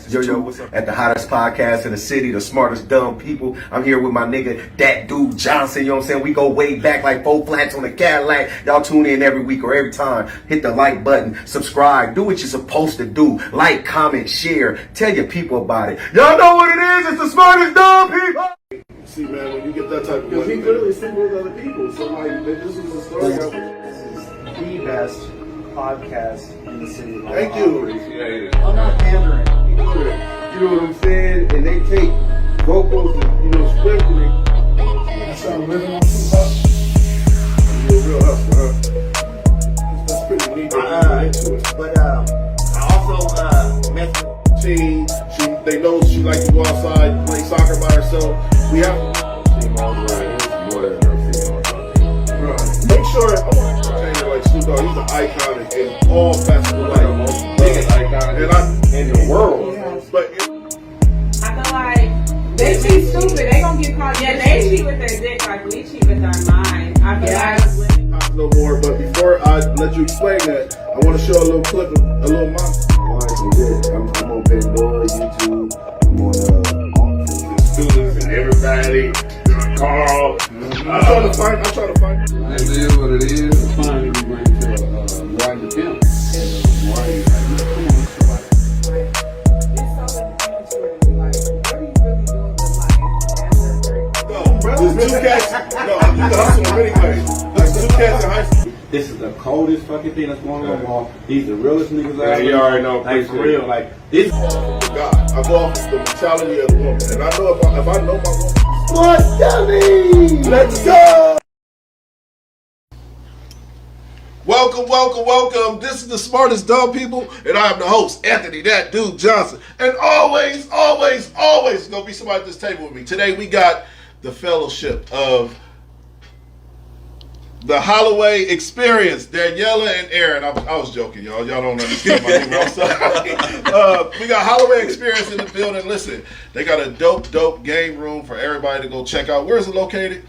Yo, what's up? At the hottest podcast in the city, the smartest dumb people. I'm here with my nigga, that dude Johnson. You know what I'm saying? We go way back like 4 flats on the Cadillac. Y'all tune in every week or every time. Hit the like button, subscribe, do what you're supposed to do. Like, comment, share, tell your people about it. Y'all know what it is? It's the smartest dumb people. See, man, when you get that type of money, he clearly sleeping with other people. So, like, this is a story. This is the best podcast in the city. Thank you. Appreciate it. I'm not pandering. You know what I'm saying? And they take vocals and, script and they start living on some hustle. You're a real hustler, huh? That's pretty neat. Into it. But I also met Team, they know she likes to go outside, play soccer by herself. We have More than her make sure, I want to tell you, like Snoop Dogg, he's an icon in all facets of life. biggest icon in the world. But I feel like they cheat stupid. They gonna get caught. Yeah, they cheat with their dick like we cheat with our mind. I feel like no more. But before I let you explain that, I want to show a little clip of a little monster. I'm on Pandora, YouTube. I'm on The students and everybody, Carl. I'm trying to find. It is what it is. Finally, we bring to Mariah Pimp. There's two cats. No, you can hustle in many ways. There's two cats in high school. This is the coldest fucking thing that's going on. Wall. These the realest niggas out Yeah, you already know. Like for real, like this. God, I go off the mentality of the woman, and I know if I know my woman. Smart dummy! Let's go! Welcome. This is the smartest dumb people, and I am the host, Anthony, that dude Johnson. And always gonna be somebody at this table with me. Today we got the fellowship of the Holloway Experience, Daniela and Aaron. I was joking, y'all. Y'all don't understand my name. I'm sorry. We got Holloway Experience in the building. Listen, they got a dope game room for everybody to go check out. Where is it located?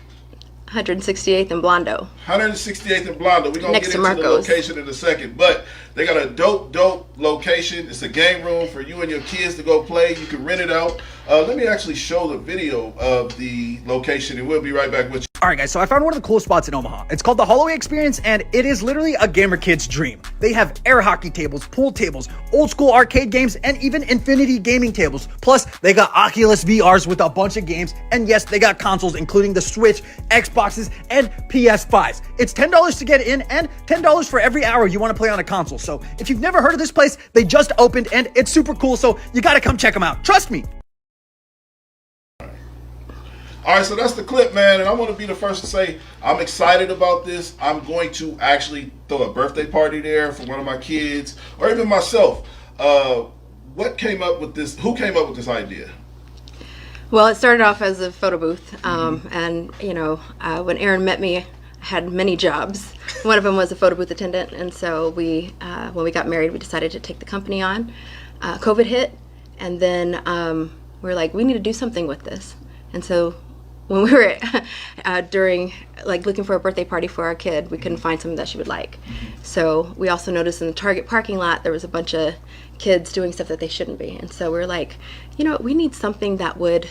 168th and Blondo. 168th and Blondo. We're going to get into the location in a second. But they got a dope location. It's a game room for you and your kids to go play. You can rent it out. Let me actually show the video of the location, and we'll be right back with you. Alright guys, so I found one of the coolest spots in Omaha. It's called the Holloway Experience, and it is literally a gamer kid's dream. They have air hockey tables, pool tables, old school arcade games, and even infinity gaming tables. Plus, they got Oculus VRs with a bunch of games, and yes, they got consoles including the Switch, Xboxes, and PS5s. It's $10 to get in, and $10 for every hour you want to play on a console. So if you've never heard of this place, they just opened, and it's super cool, so you gotta come check them out. Trust me. All right, so that's the clip, man, and I want to be the first to say I'm excited about this. I'm going to actually throw a birthday party there for one of my kids, or even myself. What came up with this? Who came up with this idea? Well, it started off as a photo booth, and when Aaron met me, I had many jobs. One of them was a photo booth attendant, and so when we got married, we decided to take the company on. COVID hit, and then we were like, we need to do something with this, and so when we were during looking for a birthday party for our kid, we couldn't find something that she would like. So we also noticed in the Target parking lot there was a bunch of kids doing stuff that they shouldn't be, and so we were like, we need something that would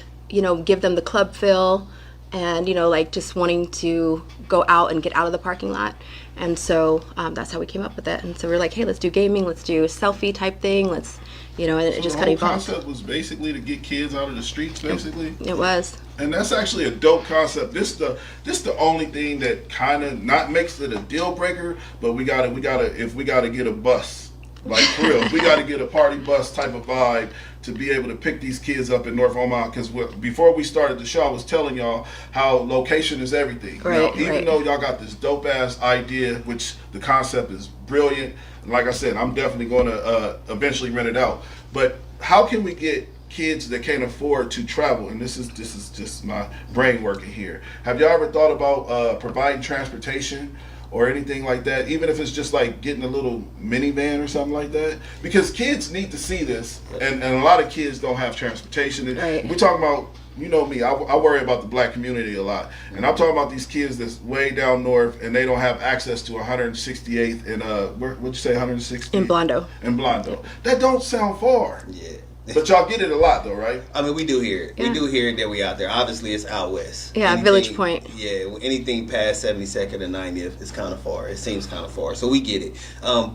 give them the club feel, and just wanting to go out and get out of the parking lot. And so that's how we came up with it. And so we're like, hey, let's do gaming, let's do a selfie type thing, let's and it just kind of evolved. The concept was basically to get kids out of the streets, basically. It was. And that's actually a dope concept. This the only thing that kind of not makes it a deal breaker, but we gotta get a bus, like for real, we gotta get a party bus type of vibe to be able to pick these kids up in North Omaha. Because before we started the show, I was telling y'all how location is everything. Right, even though y'all got this dope ass idea, which the concept is brilliant. Like I said, I'm definitely going to eventually rent it out. But how can we get kids that can't afford to travel? And this is just my brain working here. Have y'all ever thought about providing transportation or anything like that? Even if it's just like getting a little minivan or something like that, because kids need to see this, and a lot of kids don't have transportation. And right. We're talking about, me, I worry about the black community a lot, and I'm talking about these kids that's way down north and they don't have access to 168th and what'd you say, 160th? In Blondo. In Blondo. That don't sound far. Yeah. But y'all get it a lot though, right? I mean, we do hear it. Yeah. We do hear it that we out there. Obviously, it's out west. Yeah, Village Point. Yeah, anything past 72nd and 90th is kind of far. It seems kind of far. So we get it.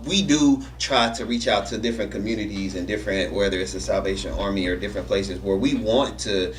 We do try to reach out to different communities and different, whether it's the Salvation Army or different places where we want to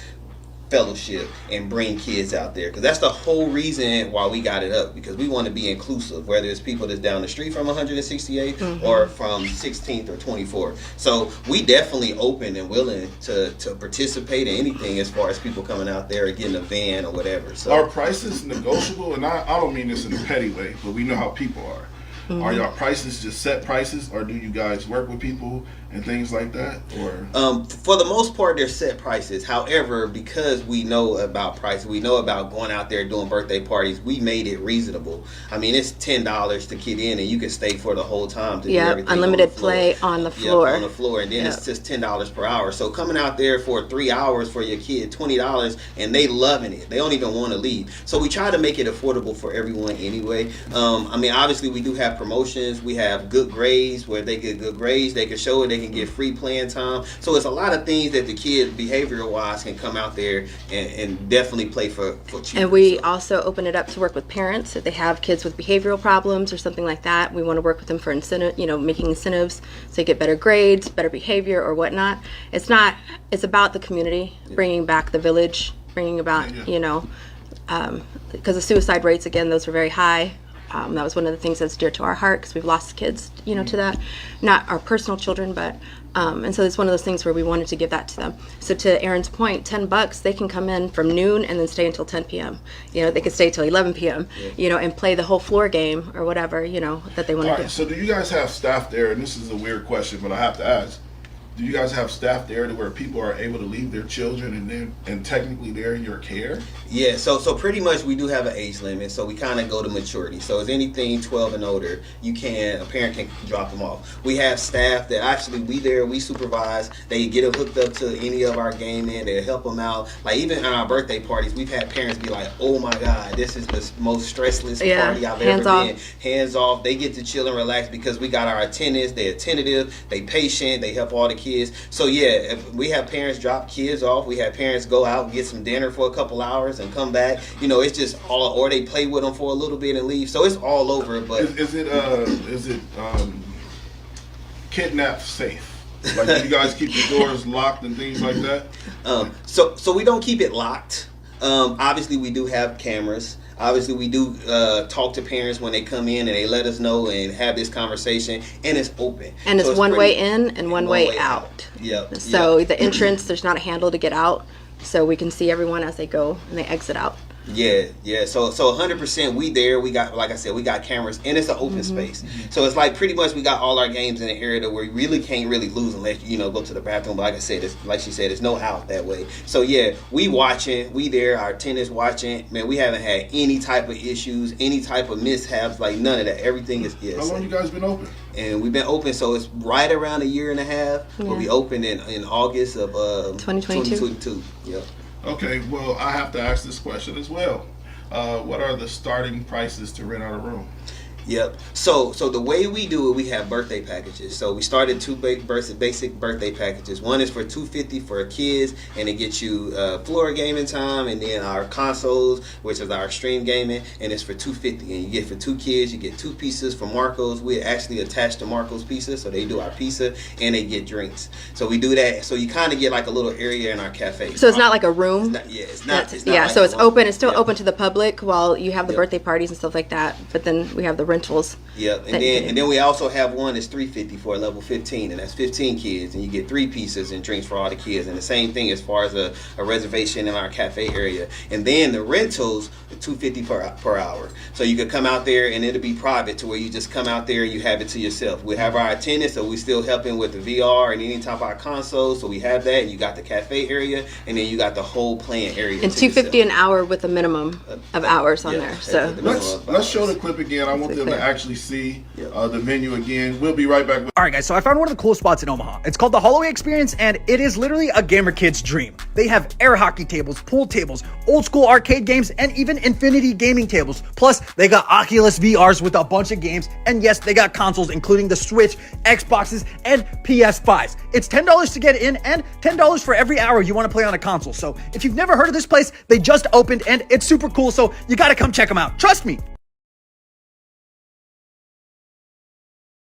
fellowship and bring kids out there, because that's the whole reason why we got it up, because we want to be inclusive, whether it's people that's down the street from 168th or from 16th or 24th. So we definitely open and willing to participate in anything as far as people coming out there or getting a van or whatever. So Are prices negotiable? And I don't mean this in a petty way, but we know how people are. Are y'all prices just set prices, or do you guys work with people and things like that? Or for the most part, they're set prices. However, because we know about prices, we know about going out there doing birthday parties, we made it reasonable. I mean, it's $10 to get in, and you can stay for the whole time to do everything. Unlimited play on the floor. On the floor, and then it's just $10 per hour. So coming out there for 3 hours for your kid, $20, and they loving it. They don't even want to leave. So we try to make it affordable for everyone anyway. I mean, obviously we do have promotions. We have good grades where they get good grades. They can show it. They can get free playing time. So it's a lot of things that the kid, behavioral wise, can come out there and definitely play for cheap. And we also open it up to work with parents if they have kids with behavioral problems or something like that. We want to work with them for incentive, making incentives so they get better grades, better behavior, or whatnot. It's about the community, bringing back the village, bringing about, because the suicide rates, again, those were very high. That was one of the things that's dear to our heart, because we've lost kids, to that. Not our personal children, but and so it's one of those things where we wanted to give that to them. So to Aaron's point, $10, they can come in from noon and then stay until 10 p.m. They could stay till 11 p.m. And play the whole floor game or whatever that they want to do. So do you guys have staff there? And this is a weird question, but I have to ask. Do you guys have staff there to where people are able to leave their children and technically they're in your care? Yeah, so pretty much we do have an age limit, so we kind of go to maturity. So as anything 12 and older, a parent can drop them off. We have staff that actually we supervise. They get them hooked up to any of our gaming. They help them out. Like even on our birthday parties, we've had parents be like, "Oh my God, this is the most stressless party I've ever been." Hands off. They get to chill and relax because we got our attendants. They're attentive. They patient. They help all the kids. So yeah, we have parents drop kids off. We have parents go out and get some dinner for a couple hours and come back. It's just all, or they play with them for a little bit and leave. So it's all over. But is it kidnap safe? Like, do you guys keep the doors locked and things like that? So we don't keep it locked. Obviously we do have cameras. Obviously, we do talk to parents when they come in and they let us know and have this conversation, and it's open. And it's one way in and one way out. Yep. So the entrance, there's not a handle to get out, so we can see everyone as they go and they exit out. Yeah. So 100% we there. We got, like I said, we got cameras, and it's an open space. So it's like pretty much we got all our games in an area that we really can't really lose unless go to the bathroom. But like I said, like she said, there's no out that way. So yeah, we watching, we there, our tenants watching. Man, we haven't had any type of issues, any type of mishaps, like none of that. Everything is How long you guys been open? And we've been open, so it's right around a year and a half. But we opened in August of 2022. Yep. Okay, well, I have to ask this question as well. What are the starting prices to rent out a room? Yep. So the way we do it, we have birthday packages. So we started two basic birthday packages. One is for $250 for kids, and it gets you floor gaming time, and then our consoles, which is our extreme gaming, and it's for $250. And you get for 2 kids, you get 2 pizzas from Marco's. We actually attach to Marco's Pizza, so they do our pizza and they get drinks. So we do that. So you kind of get like a little area in our cafe. So it's not like a room. It's not. So it's open. It's still open to the public while you have the birthday parties and stuff like that. But then we have the rentals. Yep, and then we also have one that's $350 for a level 15, and that's 15 kids, and you get 3 pizzas and drinks for all the kids, and the same thing as far as a reservation in our cafe area. And then the rentals are $250 per hour, so you could come out there and it'll be private to where you just come out there and you have it to yourself. We have our attendants, so we still helping with the VR and any type of our consoles, so we have that, and you got the cafe area, and then you got the whole playing area. And $250 an hour with a minimum of hours on there. So let's show the clip again. I want them clear. to actually see Yep. the menu again. We'll be right back with All right, guys, so I found one of the coolest spots in Omaha. It's called the Holloway Experience, and it is literally a gamer kid's dream. They have air hockey tables, pool tables, old school arcade games, and even infinity gaming tables. Plus, they got Oculus VRs with a bunch of games, and yes, they got consoles, including the Switch, Xboxes, and PS5s. It's $10 to get in, and $10 for every hour you want to play on a console. So if you've never heard of this place, they just opened, and it's super cool, so you gotta come check them out. Trust me.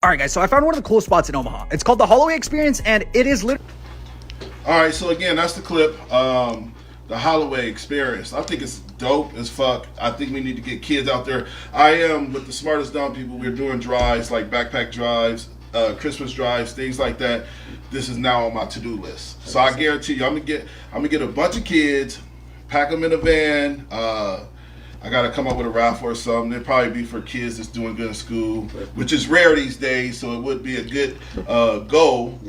All right, guys, so I found one of the coolest spots in Omaha. It's called the Holloway Experience, and it is literally... All right, so again, that's the clip, the Holloway Experience. I think it's dope as fuck. I think we need to get kids out there. I am with the Smartest Dumb People. We're doing drives like backpack drives, Christmas drives, things like that. This is now on my to-do list. So I guarantee you, I'm gonna get a bunch of kids, pack them in a van. I got to come up with a raffle or something. It'd probably be for kids that's doing good in school, which is rare these days, so it would be a good goal.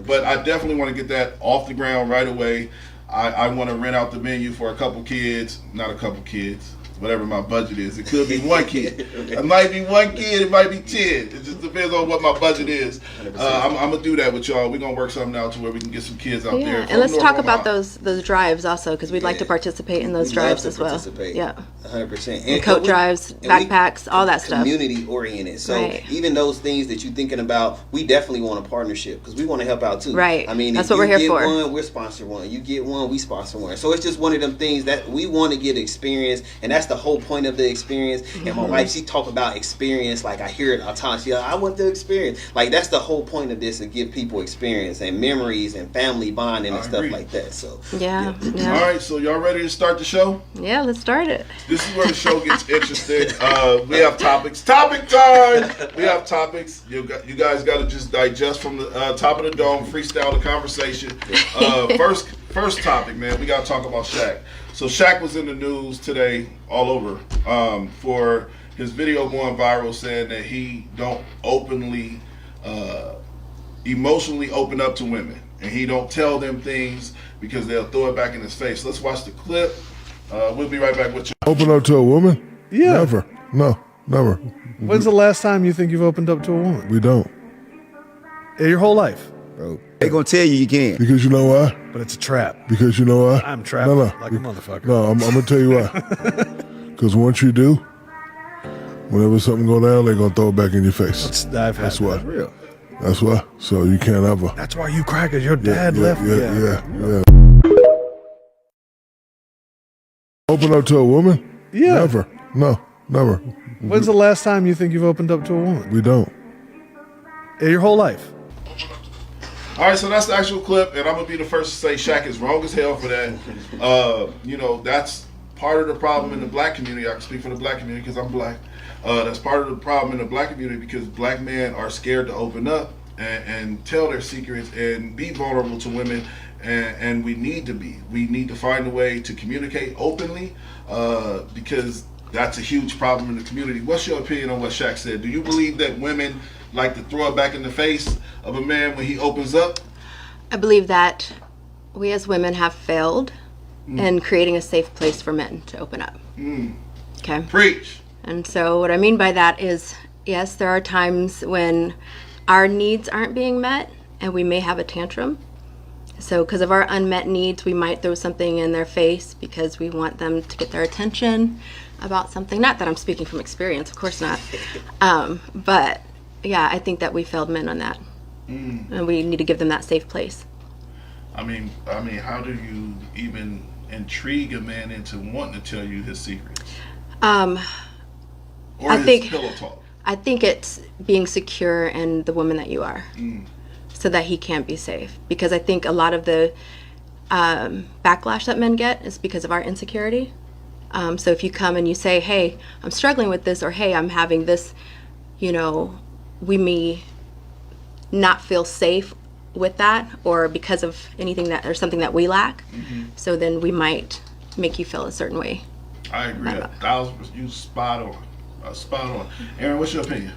But I definitely want to get that off the ground right away. I want to rent out the venue for a couple kids, not a couple kids, whatever my budget is. It could be one kid. It might be one kid, it might be 10. It just depends on what my budget is. I'm going to do that with y'all. We're going to work something out to where we can get some kids out there. And let's talk about those drives also, because we'd like to participate in those drives as well. Yeah. 100%. And coat drives, backpacks, all that stuff. Community oriented. So even those things that you're thinking about, we definitely want a partnership because we want to help out too. Right. I mean, that's if what we're you here get for. one, we're sponsor one. You get one, we sponsor one. So it's just one of them things that we want to get experience, and that's the whole point of the experience. And my wife, she talk about experience like I hear it all the time. She like, I want the experience. Like that's the whole point of this, to give people experience and memories and family bonding and stuff like that. So yeah. All right, so y'all ready to start the show? Yeah, let's start it. This is where the show gets interesting. We have topics. Topic time! We have topics. You guys got to just digest from the top of the dome, freestyle the conversation. First topic, man. We got to talk about Shaq. So Shaq was in the news today, all over, for his video going viral saying that he don't openly, emotionally open up to women. And he don't tell them things because they'll throw it back in his face. Let's watch the clip. We'll be right back with you. Open up to a woman? Yeah. Never. No, never. When's the last time you think you've opened up to a woman? We don't. Your whole life. Bro, they gonna tell you can't. Because you know why? But it's a trap. Because you know why? I'm trapped like a motherfucker. No, I'm going to tell you why. Because once you do, whenever something go down, they're going to throw it back in your face. That's why. That's real. That's why. So you can't ever. That's why you crackers, your dad left me. Yeah. Open up to a woman? Yeah. Never. No, never. When's the last time you think you've opened up to a woman? We don't. Your whole life. All right, so that's the actual clip, and I'm going to be the first to say Shaq is wrong as hell for that. That's part of the problem in the black community. I can speak for the black community because I'm black. That's part of the problem in the black community because black men are scared to open up and tell their secrets and be vulnerable to women, and we need to be. We need to find a way to communicate openly because that's a huge problem in the community. What's your opinion on what Shaq said? Do you believe that women like to throw it back in the face of a man when he opens up? I believe that we as women have failed in creating a safe place for men to open up. Okay. Preach. And so what I mean by that is, yes, there are times when our needs aren't being met and we may have a tantrum. So because of our unmet needs, we might throw something in their face because we want them to get their attention about something. Not that I'm speaking from experience, of course not. But yeah, I think that we failed men on that. And we need to give them that safe place. I mean, how do you even intrigue a man into wanting to tell you his secrets? Or I his think pillow talk? I think it's being secure in the woman that you are, so that he can't be safe. Because I think a lot of the backlash that men get is because of our insecurity. So if you come and you say, "Hey, I'm struggling with this," or "Hey, I'm having this," we may not feel safe with that, or because of anything that or something that we lack. So then we might make you feel a certain way. I agree. 1,000%. You spot on. Spot on. Aaron, what's your opinion?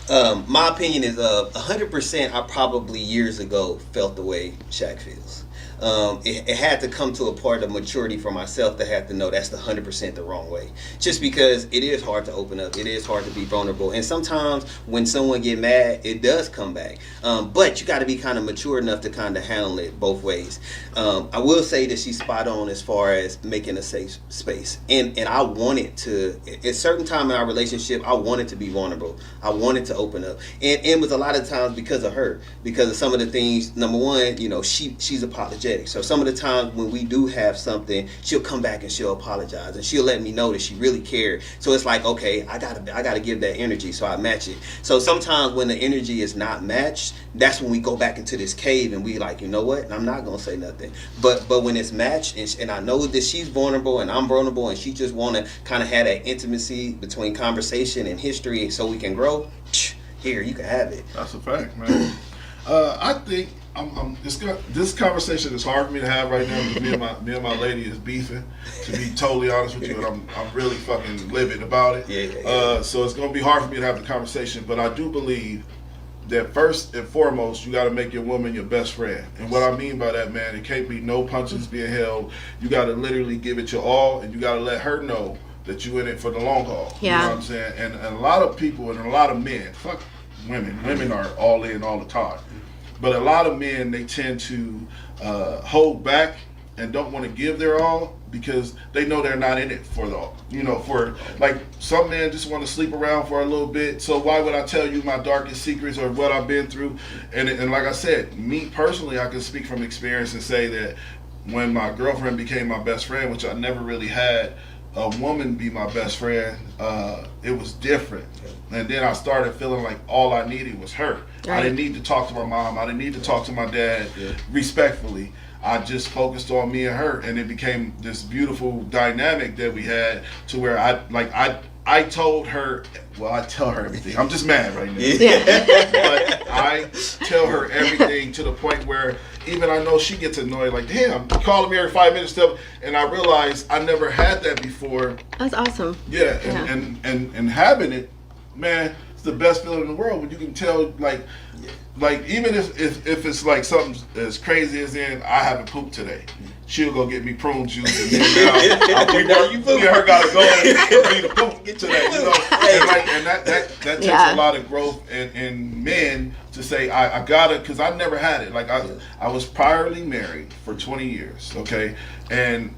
My opinion is 100%. I probably years ago felt the way Shaq feels. It had to come to a part of maturity for myself to have to know that's the 100% the wrong way. Just because it is hard to open up, it is hard to be vulnerable, and sometimes when someone get mad, it does come back. But you got to be kind of mature enough to kind of handle it both ways. I will say that she's spot on as far as making a safe space, and I wanted to. At certain time in our relationship, I wanted to be vulnerable. I wanted to open up, and it was a lot of times because of her, because of some of the things. Number one, she's apologetic. So some of the times when we do have something, she'll come back and she'll apologize and she'll let me know that she really cared. So it's like, okay, I gotta give that energy, so I match it. So sometimes when the energy is not matched, that's when we go back into this cave and we like, you know what? I'm not gonna say nothing. But when it's matched and I know that she's vulnerable and I'm vulnerable and she just wanna kind of have that intimacy between conversation and history so we can grow. Here, you can have it. That's a fact, man. I think this conversation is hard for me to have right now because me and my lady is beefing. To be totally honest with you, and I'm really fucking livid about it. Yeah. So it's gonna be hard for me to have the conversation. But I do believe that first and foremost, you got to make your woman your best friend. And what I mean by that, man, it can't be no punches being held. You got to literally give it your all, and you got to let her know that you in it for the long haul. Yeah. You know what I'm saying? And a lot of people and a lot of men, fuck women. Women are all in all the time. But a lot of men, they tend to hold back and don't want to give their all because they know they're not in it for the, for like some men just want to sleep around for a little bit. So why would I tell you my darkest secrets or what I've been through? And like I said, me personally, I can speak from experience and say that when my girlfriend became my best friend, which I never really had a woman be my best friend, it was different. And then I started feeling like all I needed was her. Right. I didn't need to talk to my mom. I didn't need to talk to my dad respectfully. I just focused on me and her, and it became this beautiful dynamic that we had to where I told her, well, I tell her everything. I'm just mad right now. But I tell her everything to the point where even I know she gets annoyed, like, damn, calling me every 5 minutes stuff, and I realized I never had that before. That's awesome. Yeah, and having it, man, it's the best feeling in the world when you can tell, like even if it's like something as crazy as in I haven't pooped today, she'll go get me prune juice and then now me and her gotta go and me to poop today, and that takes a lot of growth in men to say I gotta, because I never had it. Like I was priorly married for 20 years, okay, and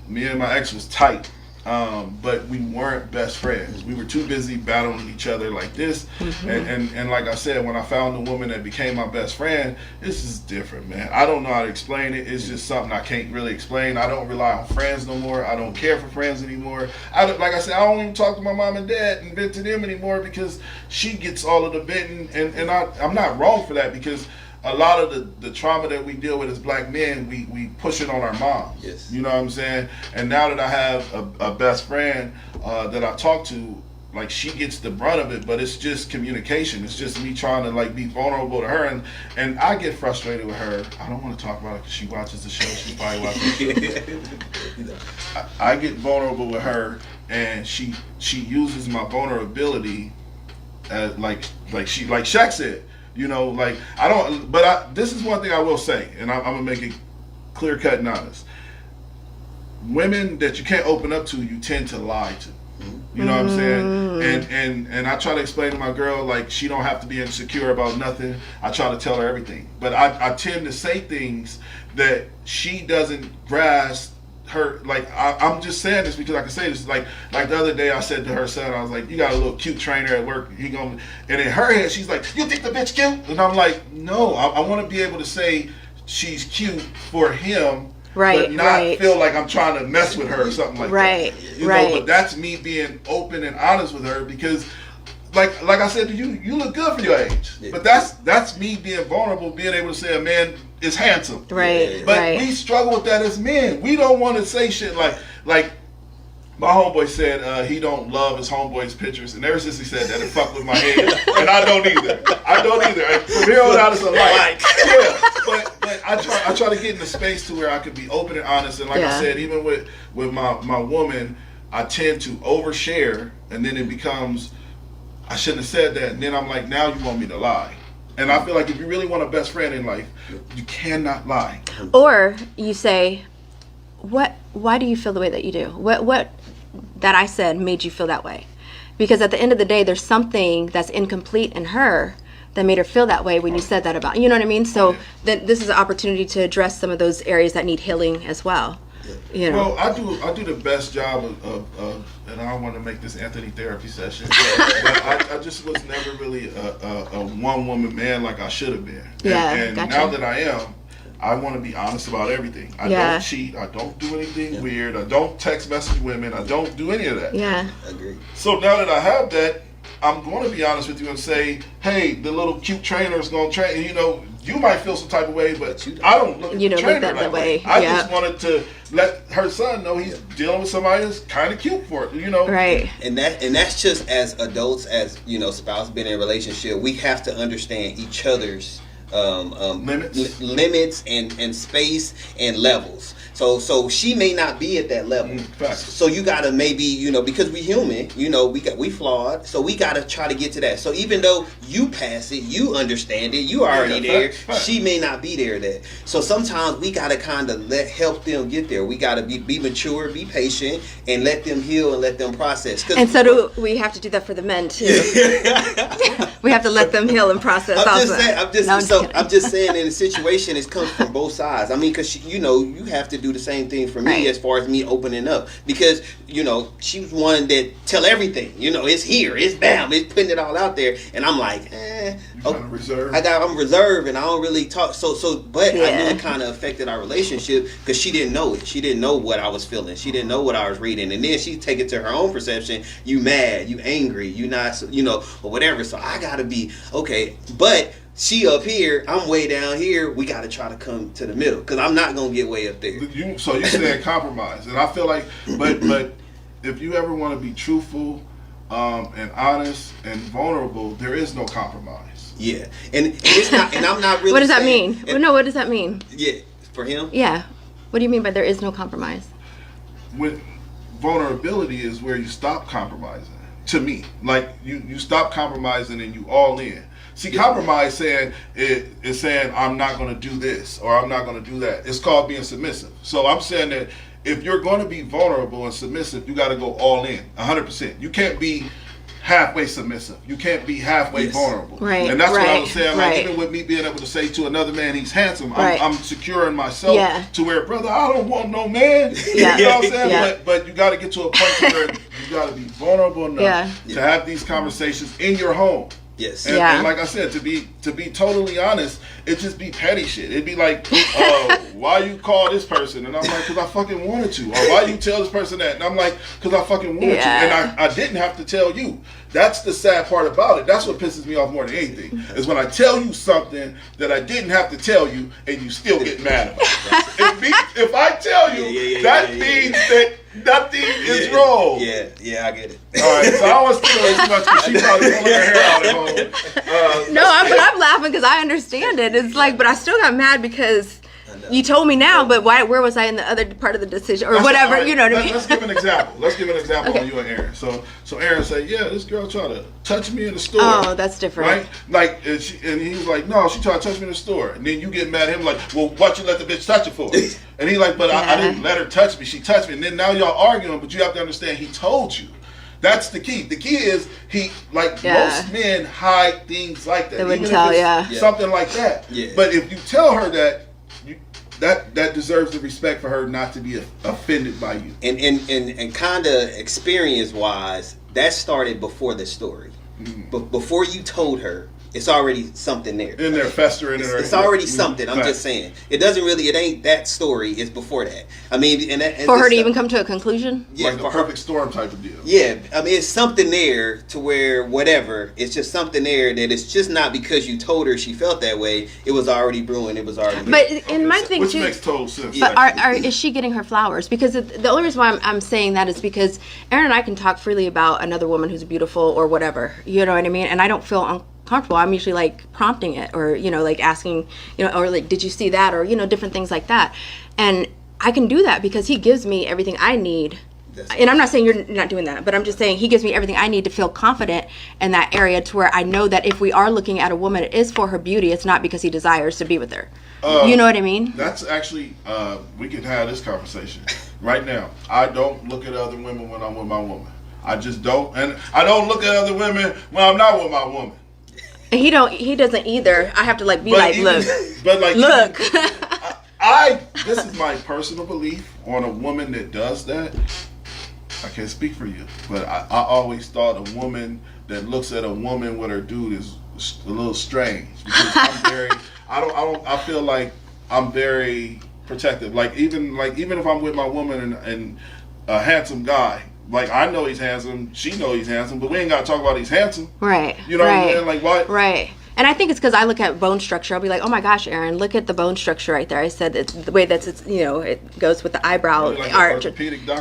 me and my ex was tight. But we weren't best friends. We were too busy battling each other like this. And like I said, when I found the woman that became my best friend, this is different, man. I don't know how to explain it. It's just something I can't really explain. I don't rely on friends no more. I don't care for friends anymore. Like I said, I don't even talk to my mom and dad and vent to them anymore because she gets all of the venting, and I'm not wrong for that, because a lot of the trauma that we deal with as black men, we push it on our moms. Yes. You know what I'm saying? And now that I have a best friend that I talk to, like, she gets the brunt of it, but it's just communication. It's just me trying to like be vulnerable to her, and I get frustrated with her. I don't want to talk about it because she watches the show. She probably watches the show. I get vulnerable with her, and she uses my vulnerability as like Shaq said. I don't, but this is one thing I will say, and I'm gonna make it clear cut and honest. Women that you can't open up to, you tend to lie to. You know what I'm saying? And I try to explain to my girl, like, she don't have to be insecure about nothing. I try to tell her everything. But I tend to say things that she doesn't grasp. Her, like, I'm just saying this because I can say this. Like the other day, I said to her son, I was like, "You got a little cute trainer at work. He gonna," and in her head, she's like, "You think the bitch cute?" And I'm like, "No, I want to be able to say she's cute for him, but not feel like I'm trying to mess with her or something like that." You know, but that's me being open and honest with her because, like I said to you, you look good for your age. Yeah. But that's me being vulnerable, being able to say a man is handsome. Right. But we struggle with that as men. We don't want to say shit like my homeboy said he don't love his homeboy's pictures, and ever since he said that, it fucked with my head. And I don't either. From here on out, it's a light. Yeah. But I try to get in the space to where I could be open and honest. And like I said, even with my woman, I tend to overshare, and then it becomes, I shouldn't have said that. And then I'm like, now you want me to lie. And I feel like if you really want a best friend in life, you cannot lie. Or you say, why do you feel the way that you do? What that I said made you feel that way? Because at the end of the day, there's something that's incomplete in her that made her feel that way when you said that about, you know what I mean? So then this is an opportunity to address some of those areas that need healing as well. You know? Well, I do the best job of and I don't want to make this Anthony therapy session, but I just was never really a one-woman man like I should have been. And gotcha. Now that I am, I want to be honest about everything. I don't cheat. I don't do anything weird. I don't text message women. I don't do any of that. Yeah. Agree. So now that I have that, I'm going to be honest with you and say, hey, the little cute trainer is going to train. You know, you might feel some type of way, but I don't look at the trainer that way. I just wanted to let her son know he's dealing with somebody that's kind of cute for it, you know. Right. And that's just as adults, as you know, spouse being in a relationship, we have to understand each other's limits and space and levels. So she may not be at that level. So you gotta maybe, you know, because we human, you know, we flawed. So we gotta try to get to that. So even though you pass it, you understand it, you already there. She may not be there. So sometimes we gotta kind of help them get there. We gotta be mature, be patient, and let them heal and let them process. And so do we have to do that for the men too. We have to let them heal and process. I'm just saying in a situation, it comes from both sides. I mean, because you know, you have to do the same thing for me as far as me opening up, because you know she was one that tell everything. You know, it's here, it's bam, it's putting it all out there, and I'm like, I'm reserved, and I don't really talk. But I knew it kind of affected our relationship because she didn't know it. She didn't know what I was feeling. She didn't know what I was reading, and then she take it to her own perception. You mad, you angry, you not, you know, or whatever. So I gotta be okay, but. She up here, I'm way down here. We got to try to come to the middle because I'm not gonna get way up there. So you said compromise, and I feel like, but if you ever want to be truthful, and honest and vulnerable, there is no compromise. Yeah, and it's not, and I'm not really. What does that mean? What does that mean? Yeah, for him. Yeah, what do you mean by there is no compromise? When vulnerability is where you stop compromising. To me, like you stop compromising and you all in. See, compromise is saying I'm not going to do this or I'm not going to do that. It's called being submissive. So I'm saying that if you're going to be vulnerable and submissive, you got to go all in, 100%. You can't be halfway submissive. You can't be halfway vulnerable. Right. And that's what I was saying. Like even with me being able to say to another man he's handsome, I'm securing myself to where, brother, I don't want no man. You know what I'm saying? But you got to get to a point where you got to be vulnerable enough to have these conversations in your home. Yes. And like I said, to be totally honest, it just be petty shit. It'd be like, why you call this person? And I'm like, because I fucking wanted to. Or why you tell this person that? And I'm like, because I fucking wanted to. And I didn't have to tell you. That's the sad part about it. That's what pisses me off more than anything, is when I tell you something that I didn't have to tell you and you still get mad about it. If I tell you, that means that nothing is wrong. Yeah, I get it. All right, so I don't want to steal as much because she probably pulling her hair out at home. I'm laughing because I understand it. It's like, but I still got mad because you told me now, but where was I in the other part of the decision or whatever? Right. You know what I mean? Let's give an example. On you and Aaron. So Aaron said, yeah, this girl tried to touch me in the store. Oh, that's different. Right? Like, and he was like, no, she tried to touch me in the store. And then you get mad at him like, well, what'd you let the bitch touch it for? And he's like, but I didn't let her touch me. She touched me. And then now y'all arguing, but you have to understand he told you. That's the key. The key is most men hide things like that. They wouldn't tell, something like that. Yeah. But if you tell her that, that deserves the respect for her not to be offended by you. And kind of experience wise, that started before the story. But before you told her, it's already something there. In there festering. It's already something. I'm just saying. It ain't that story. It's before that. I mean, and for her to even come to a conclusion? Yeah, like the perfect storm type of deal. Yeah. I mean, it's something there to where whatever. It's just something there that it's just not because you told her she felt that way. It was already brewing. It was already But in my thing which too, makes total sense. But is she getting her flowers? Because the only reason why I'm saying that is because Aaron and I can talk freely about another woman who's beautiful or whatever. You know what I mean? And I don't feel uncomfortable. I'm usually like prompting it or, you know, like asking, you know, or like, did you see that? Or, you know, different things like that. And I can do that because he gives me everything I need And I'm not saying you're not doing that, but I'm just saying he gives me everything I need to feel confident in that area, to where I know that if we are looking at a woman, it is for her beauty. It's not because he desires to be with her. You know what I mean? That's actually, we can have this conversation right now. I don't look at other women when I'm with my woman. I just don't. And I don't look at other women when I'm not with my woman. He doesn't either. I have to like be look. But like, look. This is my personal belief on a woman that does that. I can't speak for you, but I always thought a woman that looks at a woman with her dude is a little strange, because I feel like I'm very protective. Like even if I'm with my woman and a handsome guy, like I know he's handsome, she know he's handsome, but we ain't gotta talk about he's handsome. Right. You know what I'm saying? Like what? Right. And I think it's because I look at bone structure. I'll be like, oh my gosh, Aaron, look at the bone structure right there. I said it's the way that's it goes with the eyebrow like arch.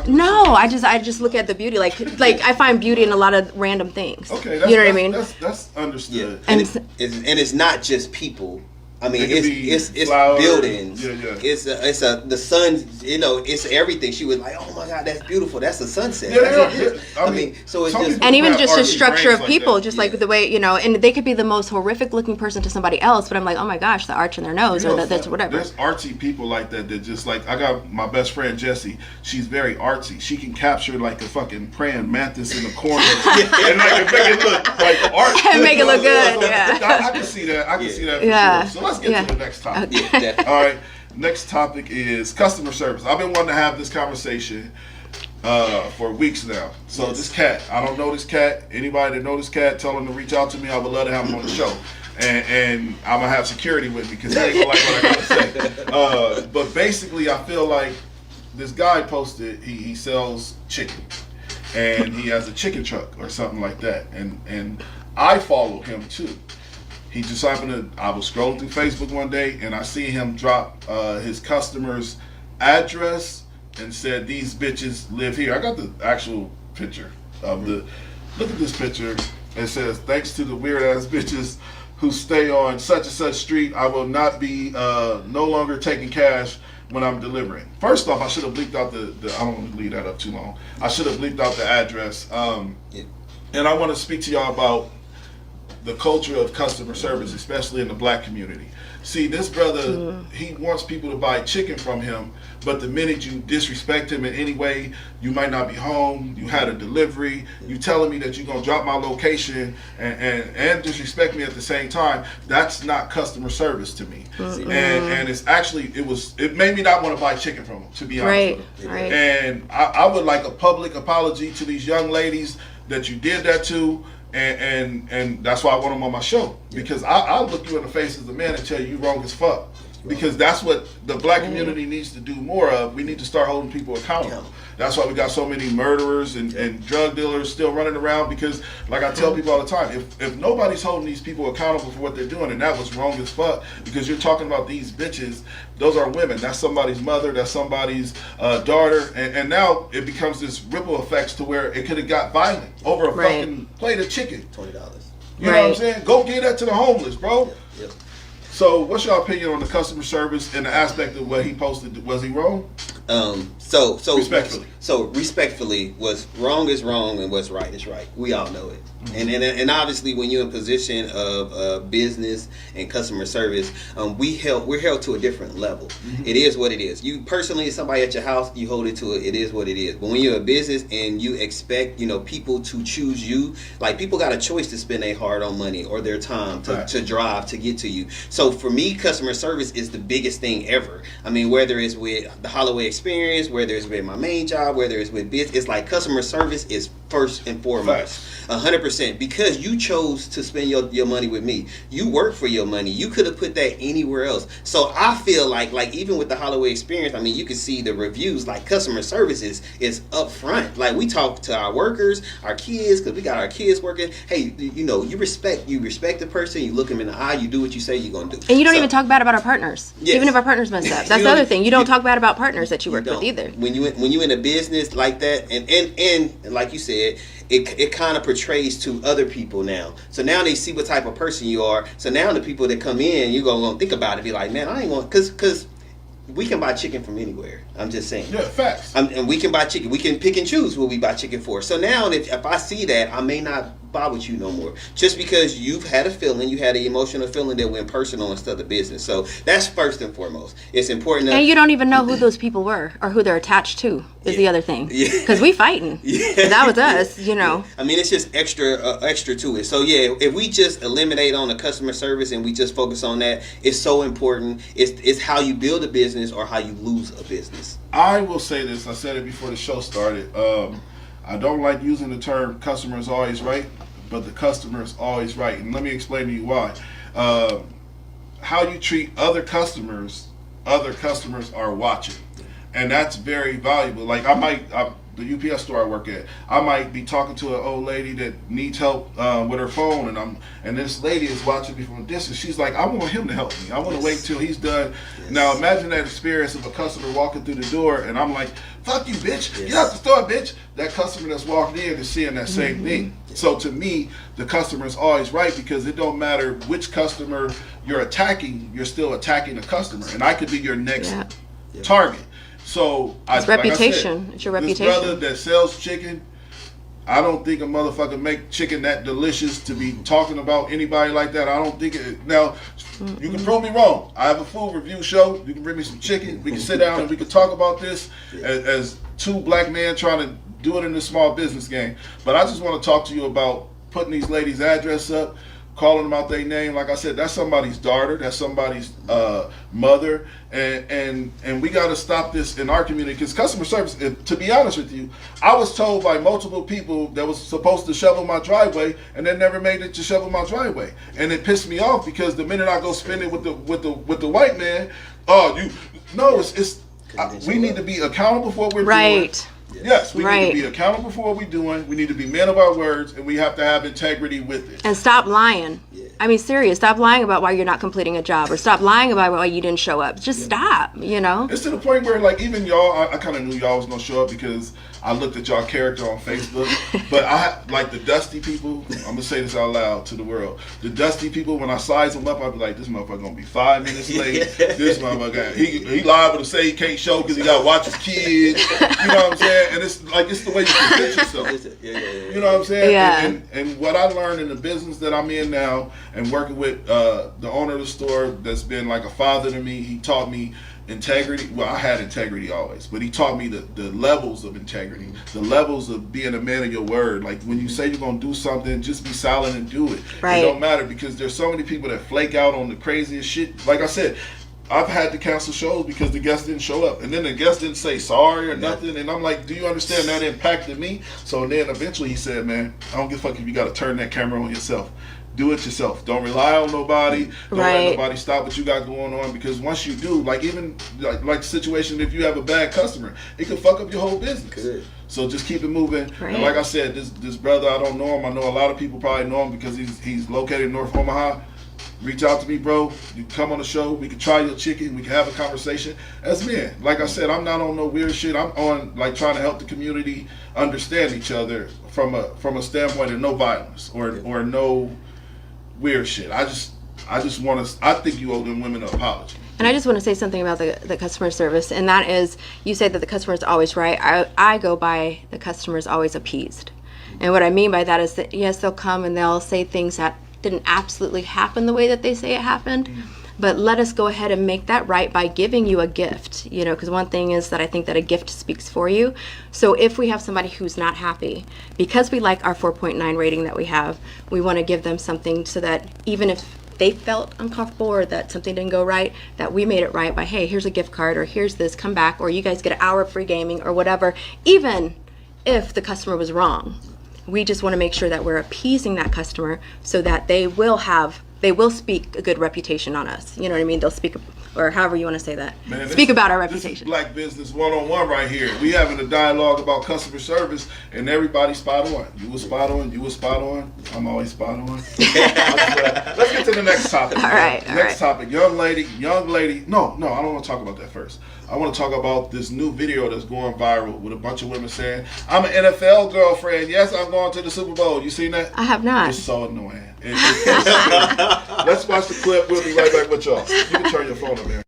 No, I just look at the beauty. Like I find beauty in a lot of random things. Okay, you know what I mean? That's understood. Yeah. And it's not just people. I mean, it's flowers, buildings. Yeah. It's the sun. It's everything. She was like, "Oh my God, that's beautiful. That's the sunset." Yeah, I mean, so it's just and even just the structure of people, like just like the way and they could be the most horrific looking person to somebody else, but I'm like, oh my gosh, the arch in their nose or that's whatever. There's artsy people like that just like I got my best friend Jessie. She's very artsy. She can capture like a fucking praying mantis in the corner and like make it look like art and make it look good. Yeah, I can see that. I can see that for sure. So let's get to the next topic. Okay. All right. Next topic is customer service. I've been wanting to have this conversation for weeks now. So this cat, I don't know this cat. Anybody that know this cat, tell him to reach out to me. I would love to have him on the show. And I'm going to have security with me because he ain't going to like what I got to say. But basically, I feel like this guy posted, he sells chicken. And he has a chicken truck or something like that. And I follow him too. He just happened to, I was scrolling through Facebook one day and I see him drop his customer's address and said, these bitches live here. I got the actual picture of look at this picture. It says, thanks to the weird ass bitches who stay on such and such street, I will not be no longer taking cash when I'm delivering. First off, I should have bleeped out the I don't want to leave that up too long. I should have bleeped out the address. And I want to speak to y'all about the culture of customer service, especially in the black community. See, this brother, he wants people to buy chicken from him, but the minute you disrespect him in any way, you might not be home, you had a delivery, you telling me that you're gonna drop my location and disrespect me at the same time, that's not customer service to me. And it's actually, it made me not want to buy chicken from him, to be honest with you. Right. And I would like a public apology to these young ladies that you did that to. And that's why I want him on my show, because I'll look you in the face as a man and tell you wrong as fuck, because that's what the black community needs to do more of. We need to start holding people accountable. That's why we got so many murderers and drug dealers still running around, because like I tell people all the time, if nobody's holding these people accountable for what they're doing, and that was wrong as fuck, because you're talking about these bitches, those are women, that's somebody's mother, that's somebody's daughter, and now it becomes this ripple effects to where it could have got violent over a fucking plate of chicken. $20. You know what I'm saying? Go give that to the homeless, bro. Yep. So what's your opinion on the customer service and the aspect of what he posted? Was he wrong? So respectfully. So respectfully, what's wrong is wrong and what's right is right. We all know it. And obviously when you're in position of business and customer service, we're held to a different level. It is what it is. You personally, somebody at your house, you hold it to it is what it is. But when you're a business and you expect, people to choose you, like people got a choice to spend their hard-earned money or their time to drive to get to you. So for me, customer service is the biggest thing ever. I mean, whether it's with the Holloway Experience, whether it's with my main job, whether it's with business, it's like customer service is first and foremost. 100%, because you chose to spend your money with me. You work for your money. You could have put that anywhere else. So I feel like even with the Holloway Experience, I mean, you can see the reviews, like customer services is up front. Like we talk to our workers, our kids, because we got our kids working. Hey, you respect the person, you look them in the eye, you do what you say you're going to do. And you don't even talk bad about our partners. Yes. Even if our partners mess up. That's the other thing. You don't talk bad about partners that you work with either. When you in a business like that, and like you said, it kind of portrays to other people now. So now they see what type of person you are. So now the people that come in, you're going to think about it, be like, man, I ain't want, because we can buy chicken from anywhere. I'm just saying. Yeah, facts. And we can buy chicken. We can pick and choose what we buy chicken for. So now, if I see that, I may not buy with you no more. Just because you've had a feeling, you had an emotional feeling that went personal instead of business. So that's first and foremost. It's important. And you don't even know who those people were or who they're attached to is the other thing. Because we fighting. That was us, you know. I mean, it's just extra to it. So yeah, if we just eliminate on the customer service and we just focus on that, it's so important. It's how you build a business or how you lose a business. I will say this. I said it before the show started. I don't like using the term customer is always right, but the customer is always right. And let me explain to you why. How you treat other customers are watching. And that's very valuable. Like the UPS store I work at, I might be talking to an old lady that needs help with her phone, and this lady is watching me from a distance. She's like, I want him to help me. I want to wait till he's done. Now imagine that experience of a customer walking through the door, and I'm like, fuck you, bitch. Get out the store, bitch. That customer that's walked in is seeing that same thing. So to me, the customer is always right, because it don't matter which customer you're attacking, you're still attacking the customer, and I could be your next target. So it's reputation. Like I said, it's your reputation. This brother that sells chicken, I don't think a motherfucker make chicken that delicious to be talking about anybody like that. I don't think it. Now, you can prove me wrong. I have a food review show. You can bring me some chicken. We can sit down and we can talk about this as two black men trying to do it in the small business game. But I just want to talk to you about putting these ladies' address up, calling them out their name. Like I said, that's somebody's daughter, that's somebody's mother, and we got to stop this in our community, because customer service, to be honest with you, I was told by multiple people that was supposed to shovel my driveway and they never made it to shovel my driveway, and it pissed me off, because the minute I go spend it with the white man, we need to be accountable for what we're doing. Yes, we need to be accountable for what we're doing. We need to be men of our words, and we have to have integrity with it. And stop lying. I mean, serious. Stop lying about why you're not completing a job, or stop lying about why you didn't show up. Just stop, you know? It's to the point where, like, even y'all, I kind of knew y'all was going to show up because I looked at y'all character on Facebook. But like the dusty people, I'm going to say this out loud to the world. The dusty people, when I size them up, I'd be like, this motherfucker going to be 5 minutes late. This motherfucker, he liable to say he can't show because he got to watch his kids. You know what I'm saying? And it's like, it's the way you present yourself. You know what I'm saying? Yeah. And what I learned in the business that I'm in now, and working with the owner of the store that's been like a father to me, he taught me integrity. Well, I had integrity always, but he taught me the levels of integrity, the levels of being a man of your word. Like, when you say you're going to do something, just be silent and do it. Right. It don't matter, because there's so many people that flake out on the craziest shit. Like I said, I've had to cancel shows because the guest didn't show up, and then the guest didn't say sorry or nothing, and I'm like, do you understand that impacted me? So then eventually he said, man, I don't give a fuck if you got to turn that camera on yourself. Do it yourself. Don't rely on nobody. Don't let nobody stop what you got going on, because once you do, like, even like the situation, if you have a bad customer, it can fuck up your whole business. Good. So just keep it moving. Right. And like I said, this brother, I don't know him. I know a lot of people probably know him because he's located in North Omaha. Reach out to me, bro. You can come on the show. We can try your chicken. We can have a conversation as men. Like I said, I'm not on no weird shit. I'm on, like, trying to help the community understand each other from a standpoint of no violence or no weird shit. I just want to. I think you owe them women an apology. And I just want to say something about the customer service, and that is, you say that the customer is always right. I go by the customer is always appeased, and what I mean by that is that, yes, they'll come and they'll say things that didn't absolutely happen the way that they say it happened, but let us go ahead and make that right by giving you a gift, you know, because one thing is that I think that a gift speaks for you. So if we have somebody who's not happy, because we like our 4.9 rating that we have, we want to give them something so that even if they felt uncomfortable or that something didn't go right, that we made it right by, hey, here's a gift card, or here's this, come back, or you guys get an hour of free gaming or whatever, even if the customer was wrong. We just want to make sure that we're appeasing that customer so that they will speak a good reputation on us. You know what I mean? They'll speak, or however you want to say that. Man, speak about our reputation. This is Black Business 101 right here. We having a dialogue about customer service, and everybody's spot on. You was spot on. You was spot on. I'm always spot on. Let's get to the next topic. All right. Next topic. Young lady. No, I don't want to talk about that first. I want to talk about this new video that's going viral with a bunch of women saying, I'm an NFL girlfriend. Yes, I'm going to the Super Bowl. You seen that? I have not. It's so annoying. Let's watch the clip. We'll be right back with y'all. You can turn your phone up here.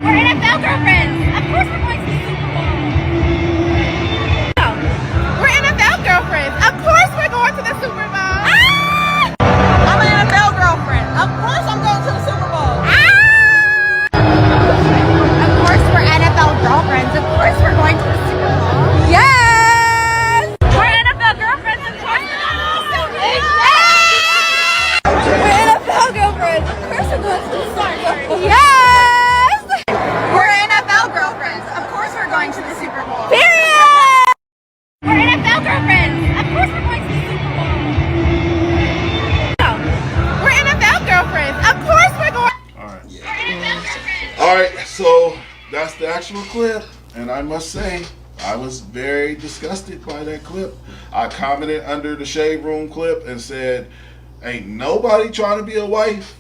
We're NFL NFL girlfriends. Of course we're going to the Super Bowl. We're NFL girlfriends. Of course we're going to the Super Bowl. I'm an NFL girlfriend. Of course I'm going to the Super Bowl. Of course we're NFL girlfriends. Of course we're going to the Super Bowl. Yes! We're NFL girlfriends. Of course we're going to the Super Bowl. We're NFL girlfriends. Of course we're going to the Super Bowl. Yes! We're NFL girlfriends. Of course we're going to the Super Bowl. Period! We're NFL girlfriends. Of course we're going to the Super Bowl. We're NFL girlfriends. Of course we're going. All right. We're NFL girlfriends. All right, so that's the actual clip, and I must say, I was very disgusted by that clip. I commented under the Shade Room clip and said, ain't nobody trying to be a wife.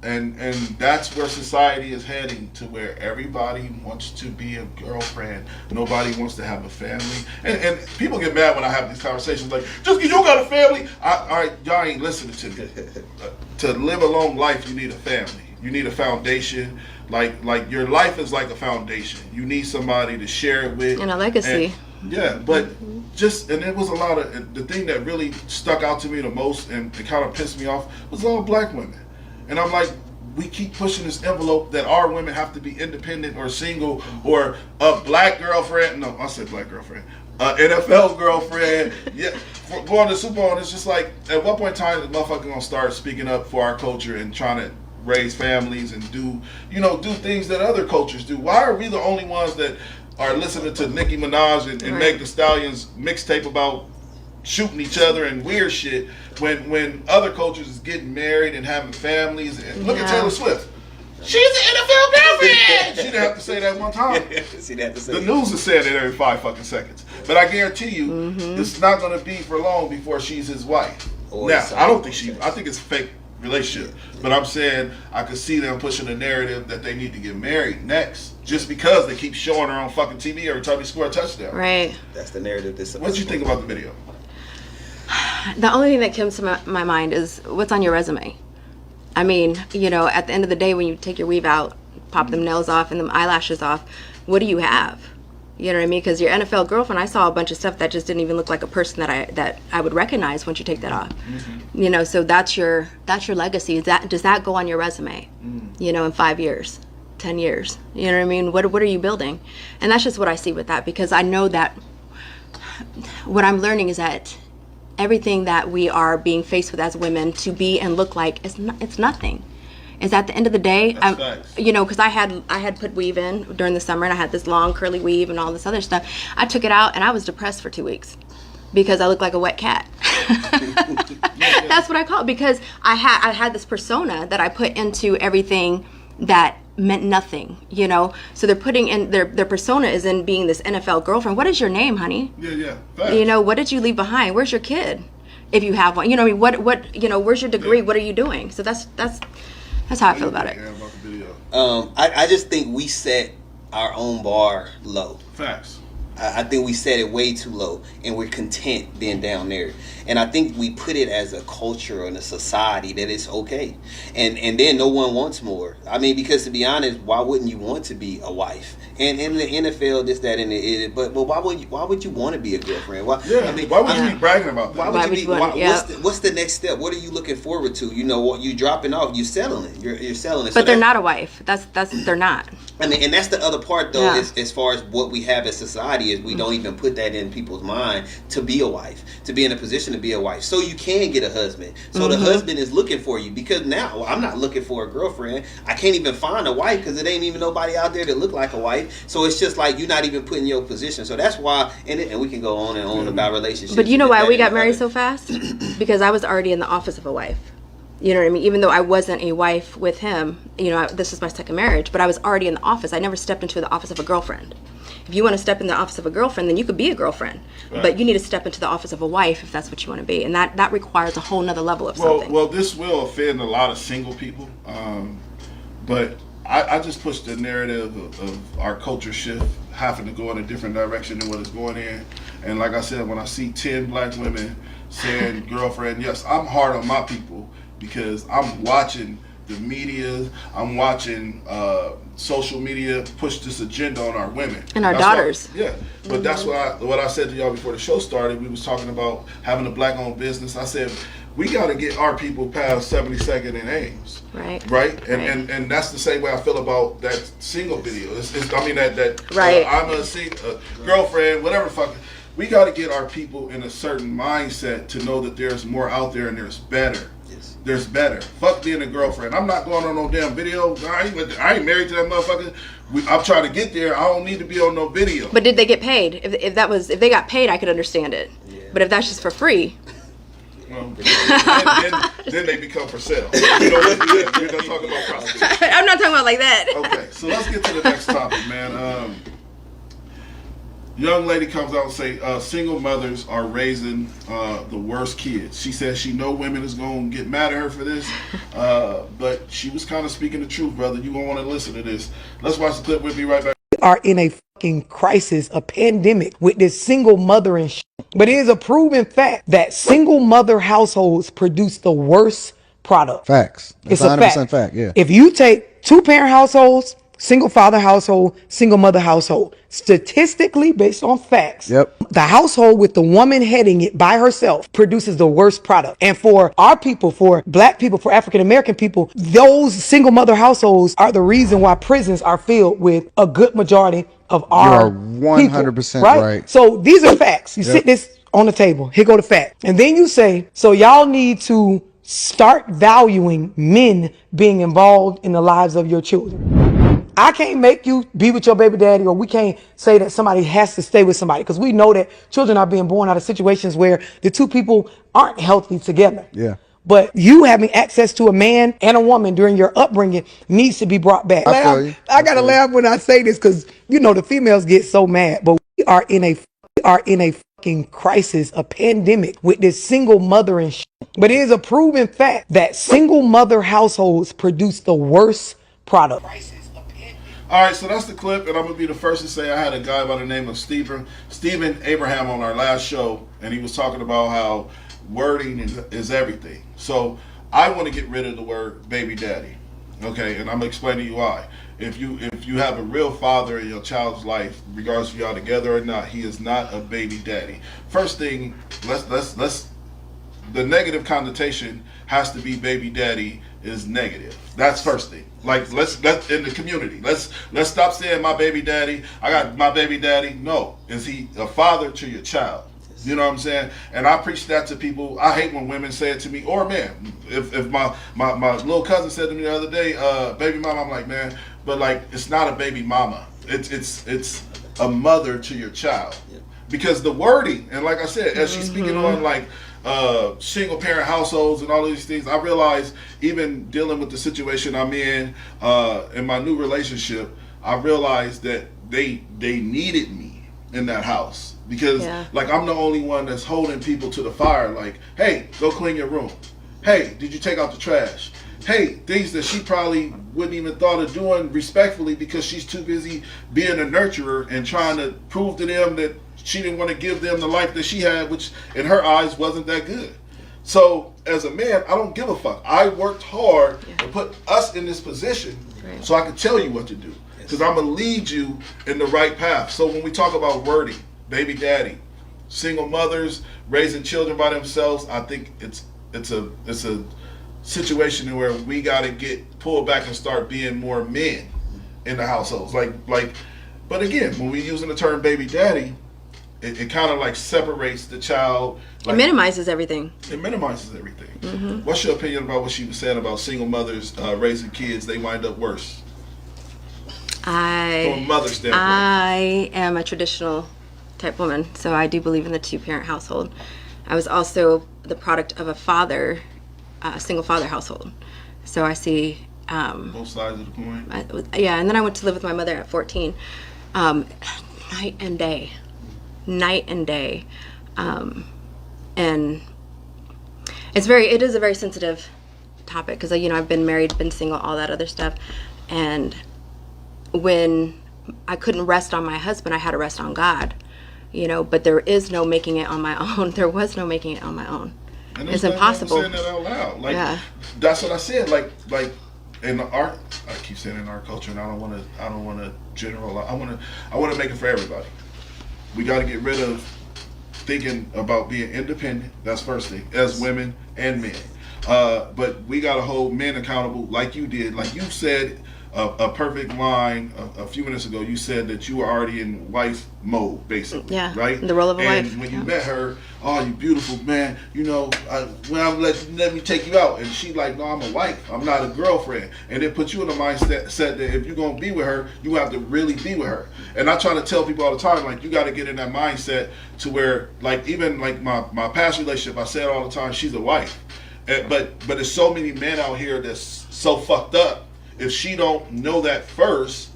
And that's where society is heading, to where everybody wants to be a girlfriend. Nobody wants to have a family. And people get mad when I have these conversations like, just because you got a family, all right, y'all ain't listening to me. To live a long life, you need a family. You need a foundation. Like your life is like a foundation. You need somebody to share it with. And a legacy. And, yeah, but and it was a lot of, the thing that really stuck out to me the most and it kind of pissed me off was all black women. And I'm like, we keep pushing this envelope that our women have to be independent or single or a black girlfriend. No, I said black girlfriend. NFL girlfriend. Yeah, for going to the Super Bowl. And it's just like, at what point in time is the motherfucker gonna start speaking up for our culture and trying to raise families and do things that other cultures do? Why are we the only ones that are listening to Nicki Minaj and Meg Thee Stallion's mixtape about shooting each other and weird shit when other cultures is getting married and having families? And look at Taylor Swift. She's an NFL girlfriend. She didn't have to say that one time. The news is saying it every 5 fucking seconds. But I guarantee you, it's not going to be for long before she's his wife. Now, I think it's a fake relationship. But I'm saying I could see them pushing a narrative that they need to get married next, just because they keep showing her on fucking TV every time they score a touchdown. Right. That's the narrative. What you think about the video? The only thing that comes to my mind is what's on your resume. I mean, at the end of the day, when you take your weave out, pop them nails off and them eyelashes off, what do you have? You know what I mean? Because your NFL girlfriend, I saw a bunch of stuff that just didn't even look like a person that I would recognize once you take that off. So that's your legacy. Does that go on your resume? In 5 years, 10 years? You know what I mean? What are you building? And that's just what I see with that, because I know that what I'm learning is that everything that we are being faced with as women to be and look like it's nothing. Is at the end of the day, because I had put weave in during the summer and I had this long curly weave and all this other stuff. I took it out and I was depressed for 2 weeks because I looked like a wet cat. That's what I call it, because I had this persona that I put into everything that meant nothing, So they're putting in their persona is in being this NFL girlfriend. What is your name, honey? Yeah. What did you leave behind? Where's your kid, if you have one? What where's your degree? What are you doing? So that's how I feel about it. I just think we set our own bar low. Facts. I think we set it way too low, and we're content being down there. And I think we put it as a culture and a society that it's okay. And then no one wants more. I mean, because to be honest, why wouldn't you want to be a wife? And in the NFL, this, that, and it. But why would you want to be a girlfriend? Why would you be bragging about that? What's the next step? What are you looking forward to? What you dropping off? You settling? You're selling it. But they're not a wife. They're not. I mean, and that's the other part, though, as far as what we have as society is we don't even put that in people's mind to be a wife, to be in a position to be a wife, so you can get a husband. So the husband is looking for you, because now I'm not looking for a girlfriend. I can't even find a wife because it ain't even nobody out there that look like a wife. So it's just like you're not even putting your position. So that's why, and we can go on and on about relationships. But you know why we got married so fast? Because I was already in the office of a wife. You know what I mean? Even though I wasn't a wife with him, this is my second marriage, but I was already in the office. I never stepped into the office of a girlfriend. If you want to step in the office of a girlfriend, then you could be a girlfriend. Right. But you need to step into the office of a wife if that's what you want to be. And that requires a whole nother level of something. Well, this will offend a lot of single people. But I just push the narrative of our culture shift having to go in a different direction than what it's going in. And like I said, when I see 10 black women saying girlfriend, yes, I'm hard on my people, because I'm watching the media. I'm watching social media push this agenda on our women and our daughters. But that's what I said to y'all before the show started. We was talking about having a black-owned business. I said we got to get our people past 72nd and Ames. Right. And that's the same way I feel about that single video. I mean that I'm a girlfriend, whatever. Fuck. We got to get our people in a certain mindset to know that there's more out there and there's better. There's better. Fuck being a girlfriend. I'm not going on no damn video. I ain't married to that motherfucker. I'm trying to get there. I don't need to be on no video. But did they get paid? If they got paid, I could understand it. But if that's just for free. Well, then they become for sale. You know, we're not talking about prostitution. I'm not talking about like that. Okay, so let's get to the next topic, man. Young lady comes out and say single mothers are raising the worst kids. She says she know women is going to get mad at her for this, but she was kind of speaking the truth, brother. You going to want to listen to this. Let's watch the clip. We'll be right back. We are in a fucking crisis, a pandemic with this single mother and shit. But it is a proven fact that single mother households produce the worst product. Facts. That's It's a 100% fact, yeah. If you take 2-parent households, single father household, single mother household, statistically based on facts, the household with the woman heading it by herself produces the worst product. And for our people, for black people, for African American people, those single mother households are the reason why prisons are filled with a good majority of our You are 100% people, right. So these are facts. You sit this on the table. Here go the fact. And then you say, so y'all need to start valuing men being involved in the lives of your children. I can't make you be with your baby daddy, or we can't say that somebody has to stay with somebody, because we know that children are being born out of situations where the two people aren't healthy together. Yeah. But you having access to a man and a woman during your upbringing needs to be brought back. I gotta laugh when I say this, because you know the females get so mad, but we are in a fucking crisis, a pandemic with this single mother and shit. But it is a proven fact that single mother households produce the worst product. All right, so that's the clip, and I'm going to be the first to say I had a guy by the name of Stephen Abraham on our last show, and he was talking about how wording is everything. So I want to get rid of the word baby daddy, okay, and I'm going to explain to you why. If you have a real father in your child's life, regardless if y'all together or not, he is not a baby daddy. First thing, let's the negative connotation has to be baby daddy is negative. That's first thing. Like let's in the community. Let's stop saying my baby daddy. I got my baby daddy. No, is he a father to your child? You know what I'm saying? And I preach that to people. I hate when women say it to me, or men. If my little cousin said to me the other day, baby mama, I'm like, man, but like it's not a baby mama. It's a mother to your child. Because the wording, and like I said, as she's speaking on like single parent households and all of these things, I realized even dealing with the situation I'm in my new relationship, I realized that they needed me in that house, because like I'm the only one that's holding people to the fire, like, hey, go clean your room, hey, did you take out the trash, hey, things that she probably wouldn't even thought of doing respectfully because she's too busy being a nurturer and trying to prove to them that she didn't want to give them the life that she had, which in her eyes wasn't that good. So as a man, I don't give a fuck. I worked hard to put us in this position so I could tell you what to do, because I'm going to lead you in the right path. So when we talk about wording, baby daddy, single mothers raising children by themselves, I think it's a situation where we got to get pulled back and start being more men in the households. But again, when we're using the term baby daddy, it kind of like separates the child. Like, it minimizes everything. It minimizes everything. What's your opinion about what she was saying about single mothers raising kids? They wind up worse. From a mother's standpoint. I am a traditional type woman, so I do believe in the 2-parent household. I was also the product of a single father household. So I see both sides of the coin. And then I went to live with my mother at 14. Night and day. And it is a very sensitive topic, because I've been married, been single, all that other stuff, and when I couldn't rest on my husband, I had to rest on God, but there is no making it on my own. There was no making it on my own. And it's impossible. I'm saying that out loud. That's what I said. Like in our, I keep saying in our culture, and I don't want to generalize. I want to make it for everybody. We got to get rid of thinking about being independent. That's first thing, as women and men. But we got to hold men accountable, like you did, like you said. A perfect line a few minutes ago. You said that you were already in wife mode, basically. Yeah, right. The role of a wife. And when you met her, oh, you beautiful, man. You know, when I let me take you out, and she like, no, I'm a wife. I'm not a girlfriend. And it puts you in the mindset that if you're gonna be with her, you have to really be with her. And I try to tell people all the time, like, you got to get in that mindset to where, like, even like my past relationship, I say it all the time. She's a wife, but there's so many men out here that's so fucked up. If she don't know that first,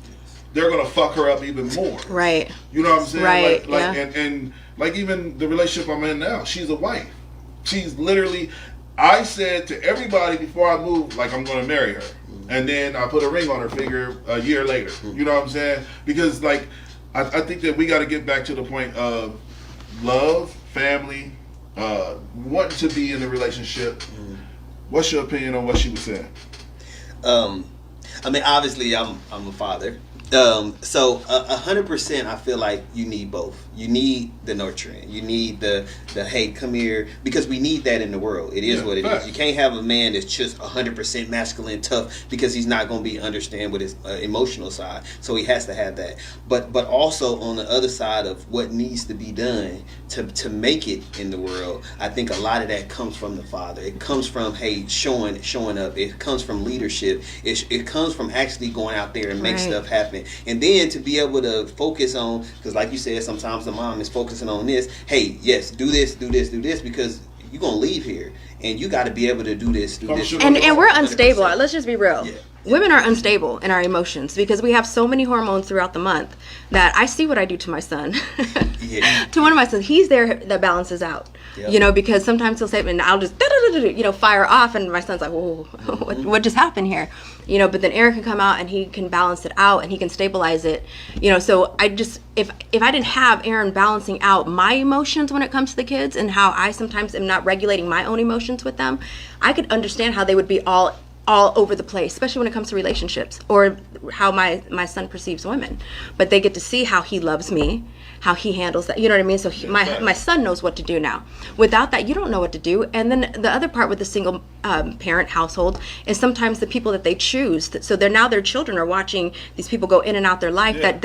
they're gonna fuck her up even more. Right. You know what I'm saying? Right. Like and like even the relationship I'm in now, she's a wife. She's literally, I said to everybody before I moved, like, I'm gonna marry her. And then I put a ring on her finger a year later. You know what I'm saying? Because like I think that we gotta get back to the point of love, family, wanting to be in a relationship. What's your opinion on what she was saying? I mean, obviously, I'm a father. So 100%, I feel like you need both. You need the nurturing. You need the hey, come here, because we need that in the world. It is what it is. You can't have a man that's just 100% masculine, tough, because he's not going to be understand with his emotional side. So he has to have that. But also on the other side of what needs to be done to make it in the world, I think a lot of that comes from the father. It comes from showing up. It comes from leadership. It comes from actually going out there and make stuff happen. And then to be able to focus on, because like you said, sometimes the mom is focusing on this. Hey, yes, do this, because you're going to leave here. And you got to be able to do this, And we're unstable. Let's just be real. Yeah. Women are unstable in our emotions because we have so many hormones throughout the month that I see what I do to my son. To one of my sons, he's there that balances out. Yep. You know, because sometimes he'll say, and I'll just, fire off, and my son's like, whoa, what just happened here? You know, but then Aaron can come out and he can balance it out and he can stabilize it. You know, so I just, if I didn't have Aaron balancing out my emotions when it comes to the kids and how I sometimes am not regulating my own emotions with them, I could understand how they would be all over the place, especially when it comes to relationships or how my son perceives women. But they get to see how he loves me, how he handles that, you know what I mean? So my son knows what to do now. Without that, you don't know what to do. And then the other part with the single parent household is sometimes the people that they choose. So their children are watching these people go in and out their life that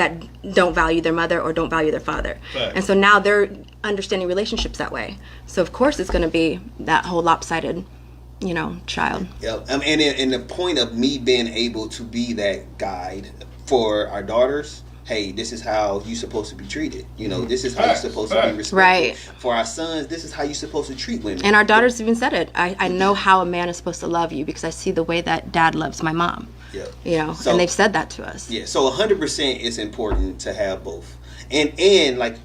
don't value their mother or don't value their father. Right. And so now they're understanding relationships that way. So of course it's going to be that whole lopsided, child. Yeah, and the point of me being able to be that guide for our daughters. Hey, this is how you're supposed to be treated. This is how you're supposed to be respected. Right. For our sons, this is how you're supposed to treat women. And our daughters even said it. I know how a man is supposed to love you because I see the way that dad loves my mom. Yeah. So, and they've said that to us. Yeah. So 100% it's important to have both. And like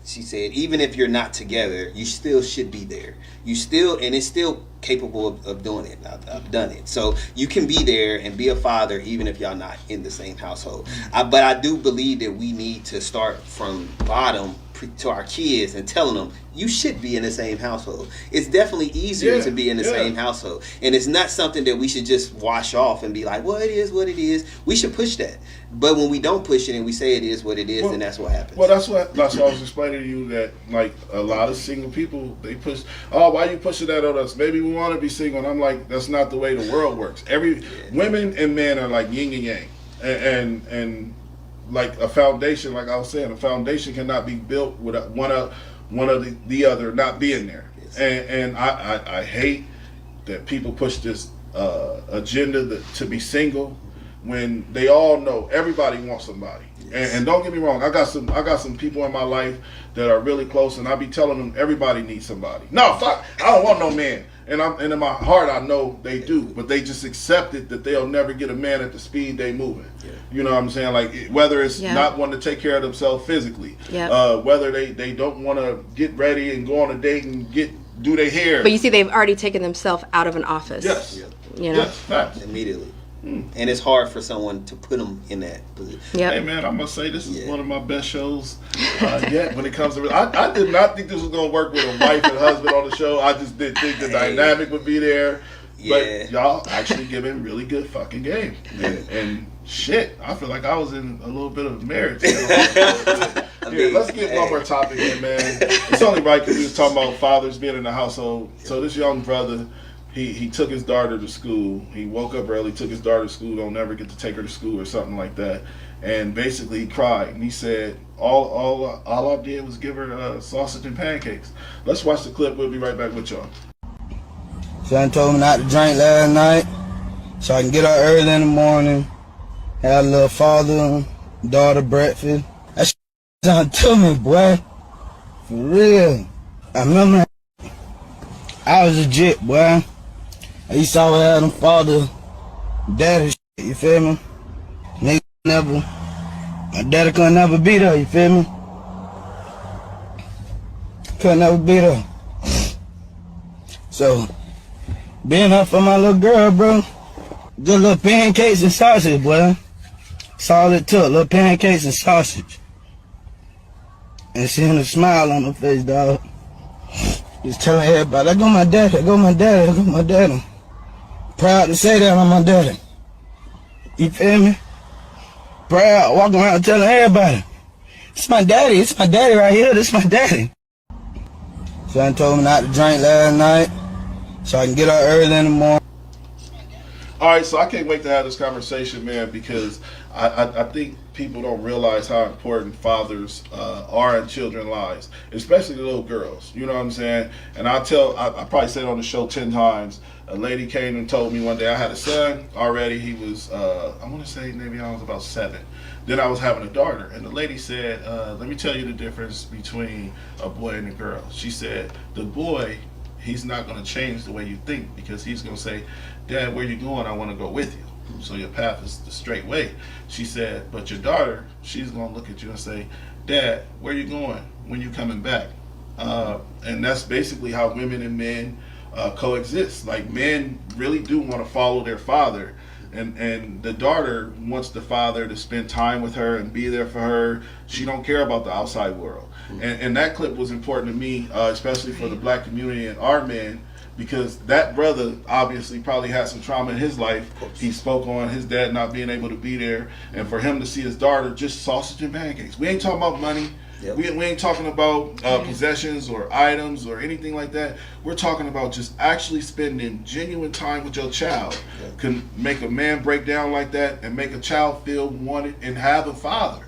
she said, even if you're not together, you still should be there. And it's still capable of doing it. I've done it. So you can be there and be a father even if y'all not in the same household. But I do believe that we need to start from bottom to our kids and telling them you should be in the same household. It's definitely easier to be in the same household. And it's not something that we should just wash off and be like, well, it is what it is. We should push that. But when we don't push it and we say it is what it is, then that's what happens. Well, that's what I was explaining to you, that like a lot of single people, they push, oh, why you pushing that on us? Maybe we want to be single. And I'm like, that's not the way the world works. Women and men are like yin and yang. And like a foundation, like I was saying, a foundation cannot be built with one of the other not being there. Yes. And I hate that people push this agenda to be single when they all know everybody wants somebody. Yes. And don't get me wrong, I got some people in my life that are really close, and I be telling them everybody needs somebody. No, fuck, I don't want no man. And in my heart, I know they do, but they just accepted that they'll never get a man at the speed they moving. Yeah. You know what I'm saying? Like, whether it's not wanting to take care of themselves physically, whether they don't want to get ready and go on a date and do their hair. But you see, they've already taken themselves out of an office. Yes. Yes, immediately. And it's hard for someone to put them in that position. Yep. Hey man, I must say this is one of my best shows yet when it comes to. I did not think this was going to work with a wife and husband on the show. I just didn't think the dynamic would be there. But y'all actually giving really good fucking game. And shit, I feel like I was in a little bit of marriage. Here, let's get one more topic in, man. It's only right because we was talking about fathers being in the household. So this young brother, he took his daughter to school. He woke up early, took his daughter to school, don't never get to take her to school or something like that. And basically he cried. And he said, all I did was give her sausage and pancakes. Let's watch the clip. We'll be right back with y'all. Son told me not to drink last night so I can get up early in the morning, have a little father-daughter breakfast. That shit son told me, boy. For real. I remember I was legit, boy. I used to always have them father-daddy shit, you feel me? Nigga never, my daddy couldn't never be there, you feel me? Couldn't never be there. So, being up for my little girl, bro. Good little pancakes and sausage, boy. That's all it took, little pancakes and sausage. And seeing a smile on her face, dog. Just telling everybody, I got my daddy, I got my daddy, I got my daddy. Proud to say that I'm my daddy. You feel me? Proud, walking around telling everybody, it's my daddy right here, this is my daddy. Son told me not to drink last night so I can get up early in the morning. All right, so I can't wait to have this conversation, man, because I think people don't realize how important fathers are in children's lives, especially the little girls. You know what I'm saying? And I probably said it on the show 10 times. A lady came and told me one day I had a son already. He was, I want to say maybe I was about 7. Then I was having a daughter, and the lady said, let me tell you the difference between a boy and a girl. She said, the boy, he's not going to change the way you think, because he's going to say, Dad, where you going? I want to go with you. So your path is the straight way. She said, but your daughter, she's going to look at you and say, Dad, where you going? When you coming back? And that's basically how women and men coexist. Like, men really do want to follow their father. And the daughter wants the father to spend time with her and be there for her. She don't care about the outside world. And that clip was important to me, especially for the black community and our men, because that brother obviously probably had some trauma in his life. He spoke on his dad not being able to be there, and for him to see his daughter just sausage and pancakes. We ain't talking about money. Yep. We ain't talking about possessions or items or anything like that. We're talking about just actually spending genuine time with your child. Yep. Can make a man break down like that and make a child feel wanted and have a father.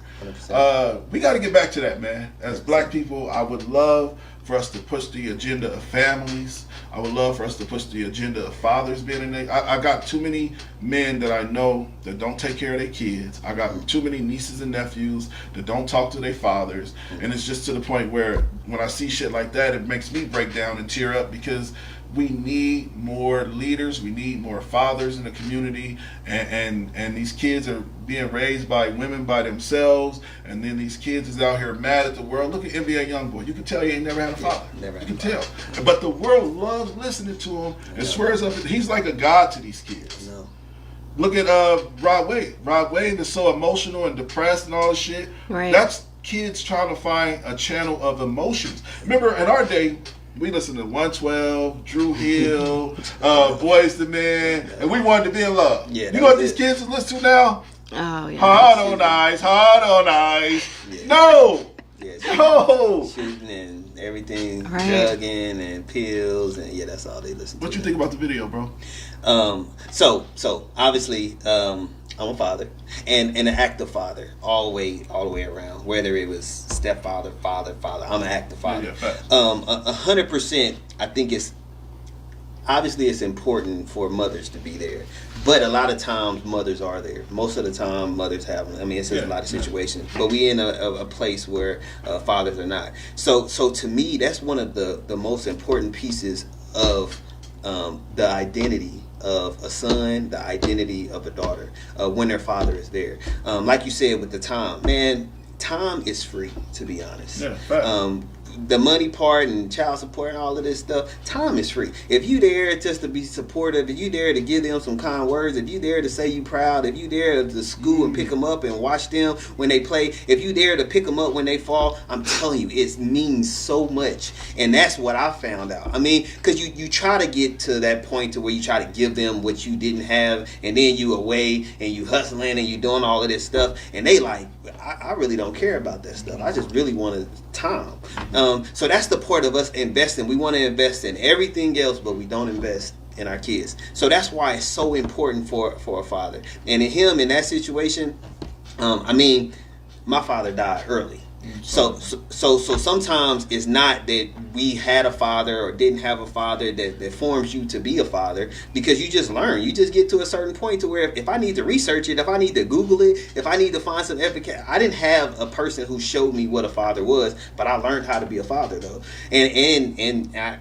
We got to get back to that, man. As black people, I would love for us to push the agenda of families. I would love for us to push the agenda of fathers being in there. I got too many men that I know that don't take care of their kids. I got too many nieces and nephews that don't talk to their fathers. And it's just to the point where when I see shit like that, it makes me break down and tear up, because we need more leaders. We need more fathers in the community, and these kids are being raised by women by themselves, and then these kids is out here mad at the world. Look at NBA YoungBoy. You can tell he ain't never had a father. You can tell. But the world loves listening to him and swears up. He's like a god to these kids. No. Look at Rod Wave. Rod Wave is so emotional and depressed and all this shit. Right. That's kids trying to find a channel of emotions. Remember, in our day, we listened to 112, Drew Hill, Boys to Men, and we wanted to be in love. Yeah, you know what these kids listen to now? Oh, yeah. Hard on ice, hard on ice. Yeah. No! Yeah, no! Shooting and everything, drugging and pills, and yeah, that's all they listen to. What you think about the video, bro? So obviously, I'm a father and an active father all the way around. Whether it was stepfather, father, I'm an active father. 100%. I think it's important for mothers to be there, but a lot of times mothers are there. Most of the time, mothers have. I mean, it's a lot of situations, but we in a place where fathers are not. So to me, that's one of the most important pieces of the identity of a son, the identity of a daughter, when their father is there. Like you said with the time, man, time is free, to be honest. the money part and child support and all of this stuff, time is free. If you there just to be supportive, if you there to give them some kind words, if you there to say you proud, if you there to school and pick them up and watch them when they play, if you there to pick them up when they fall, I'm telling you, it means so much. And that's what I found out. I mean, because you try to get to that point to where you try to give them what you didn't have, and then you away and you hustling and you doing all of this stuff, and they like, I really don't care about that stuff. I just really wanted time. So that's the part of us investing. We want to invest in everything else, but we don't invest in our kids. So that's why it's so important for a father. And in that situation, I mean, my father died early. So sometimes it's not that we had a father or didn't have a father that forms you to be a father, because you just learn. You just get to a certain point to where if I need to research it, if I need to Google it, if I need to find some evidence, I didn't have a person who showed me what a father was, but I learned how to be a father though. And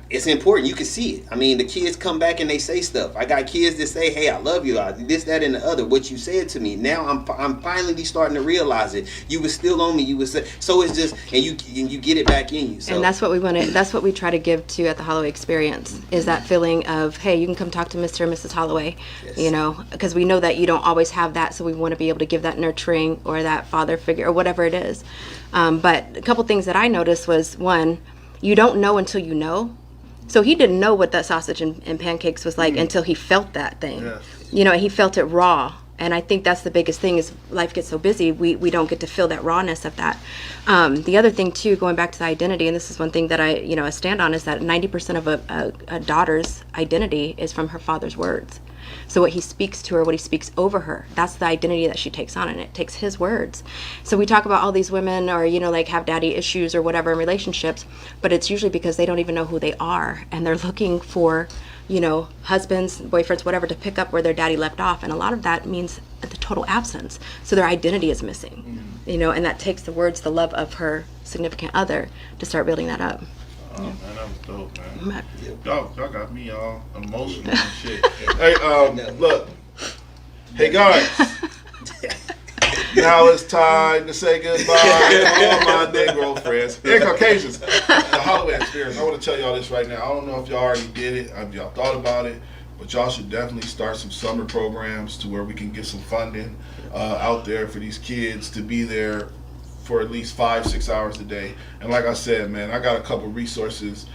it's important. You can see it. I mean, the kids come back and they say stuff. I got kids that say, "Hey, I love you. This, that, and the other. What you said to me. Now I'm finally starting to realize it. You was still on me. You was so it's just and you get it back in you." So. And that's what we want to. That's what we try to give to at the Holloway Experience, is that feeling of, hey, you can come talk to Mr. and Mrs. Holloway, you know, because we know that you don't always have that, so we want to be able to give that nurturing or that father figure or whatever it is. But a couple things that I noticed was, one, you don't know until you know. So he didn't know what that sausage and pancakes was like until he felt that thing. Yes. You know, he felt it raw. And I think that's the biggest thing, is life gets so busy, we don't get to feel that rawness of that. The other thing too, going back to the identity, and this is one thing that I stand on, is that 90% of a daughter's identity is from her father's words. So what he speaks to her, what he speaks over her, that's the identity that she takes on, and it takes his words. So we talk about all these women, or like have daddy issues or whatever in relationships, but it's usually because they don't even know who they are, and they're looking for husbands, boyfriends, whatever, to pick up where their daddy left off. And a lot of that means the total absence. So their identity is missing, and that takes the words, the love of her significant other to start building that up. Oh man, that was dope, man. Y'all got me all emotional and shit. Hey, look. Hey guys. Now it's time to say goodbye to all my Negro friends and Caucasians. The Holloway Experience. I want to tell y'all this right now. I don't know if y'all already did it, if y'all thought about it, but y'all should definitely start some summer programs to where we can get some funding out there for these kids to be there for at least 5-6 hours a day. And like I said, man, I got a couple resources.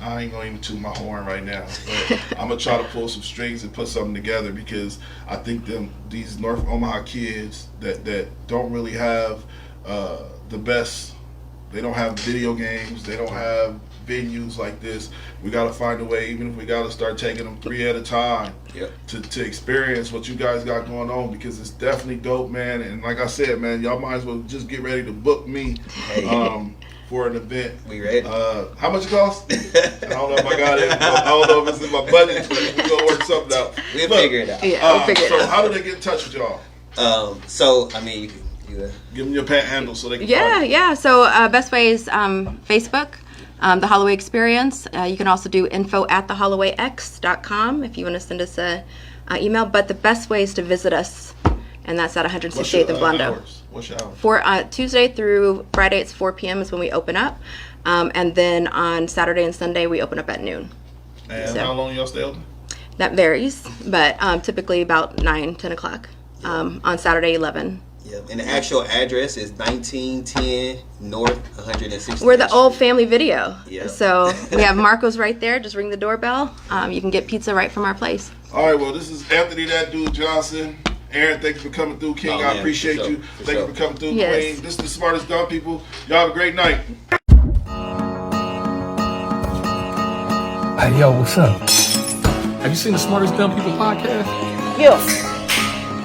I ain't gonna even toot my horn right now, but I'm gonna try to pull some strings and put something together, because I think these North Omaha kids that don't really have the best, they don't have video games, they don't have venues like this. We gotta find a way, even if we gotta start taking them 3 at a time, to experience what you guys got going on, because it's definitely dope, man. And like I said, man, y'all might as well just get ready to book me. For an event. We ready? How much it cost? I don't know if I got it. I don't know if it's in my budget, but we're going to work something out. We'll figure it out. We'll figure it out. So how do they get in touch with y'all? So, I mean, you give them your handle so they can Yeah. So best way is Facebook, The Holloway Experience. You can also do info@thehollowayx.com if you want to send us an email. But the best way is to visit us, and that's at 168th and Blondo. Hours? What's your hours? For Tuesday through Friday, it's 4 p.m. is when we open up, and then on Saturday and Sunday we open up at noon. And how long y'all stay open? That varies, but typically about 9-10 o'clock. On Saturday 11. Yep. And the actual address is 1910 North 160th. We're the old family video. Yep. So we have Marco's right there. Just ring the doorbell. You can get pizza right from our place. All right. Well, this is Anthony That Dude Johnson. Aaron, thank you for coming through. King, I appreciate you. Thank you for coming through. Yes. Queen, this is the Smartest Dumb People. Y'all have a great night. Hey, yo, what's up? Have you seen the Smartest Dumb People podcast? Yo,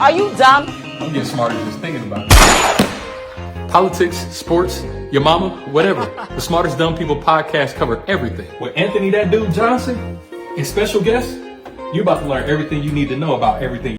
are you dumb? I'm getting smarter just thinking about it. Politics, sports, your mama, whatever. The Smartest Dumb People podcast cover everything. With Anthony That Dude Johnson and special guests, you're about to learn everything you need to know about everything.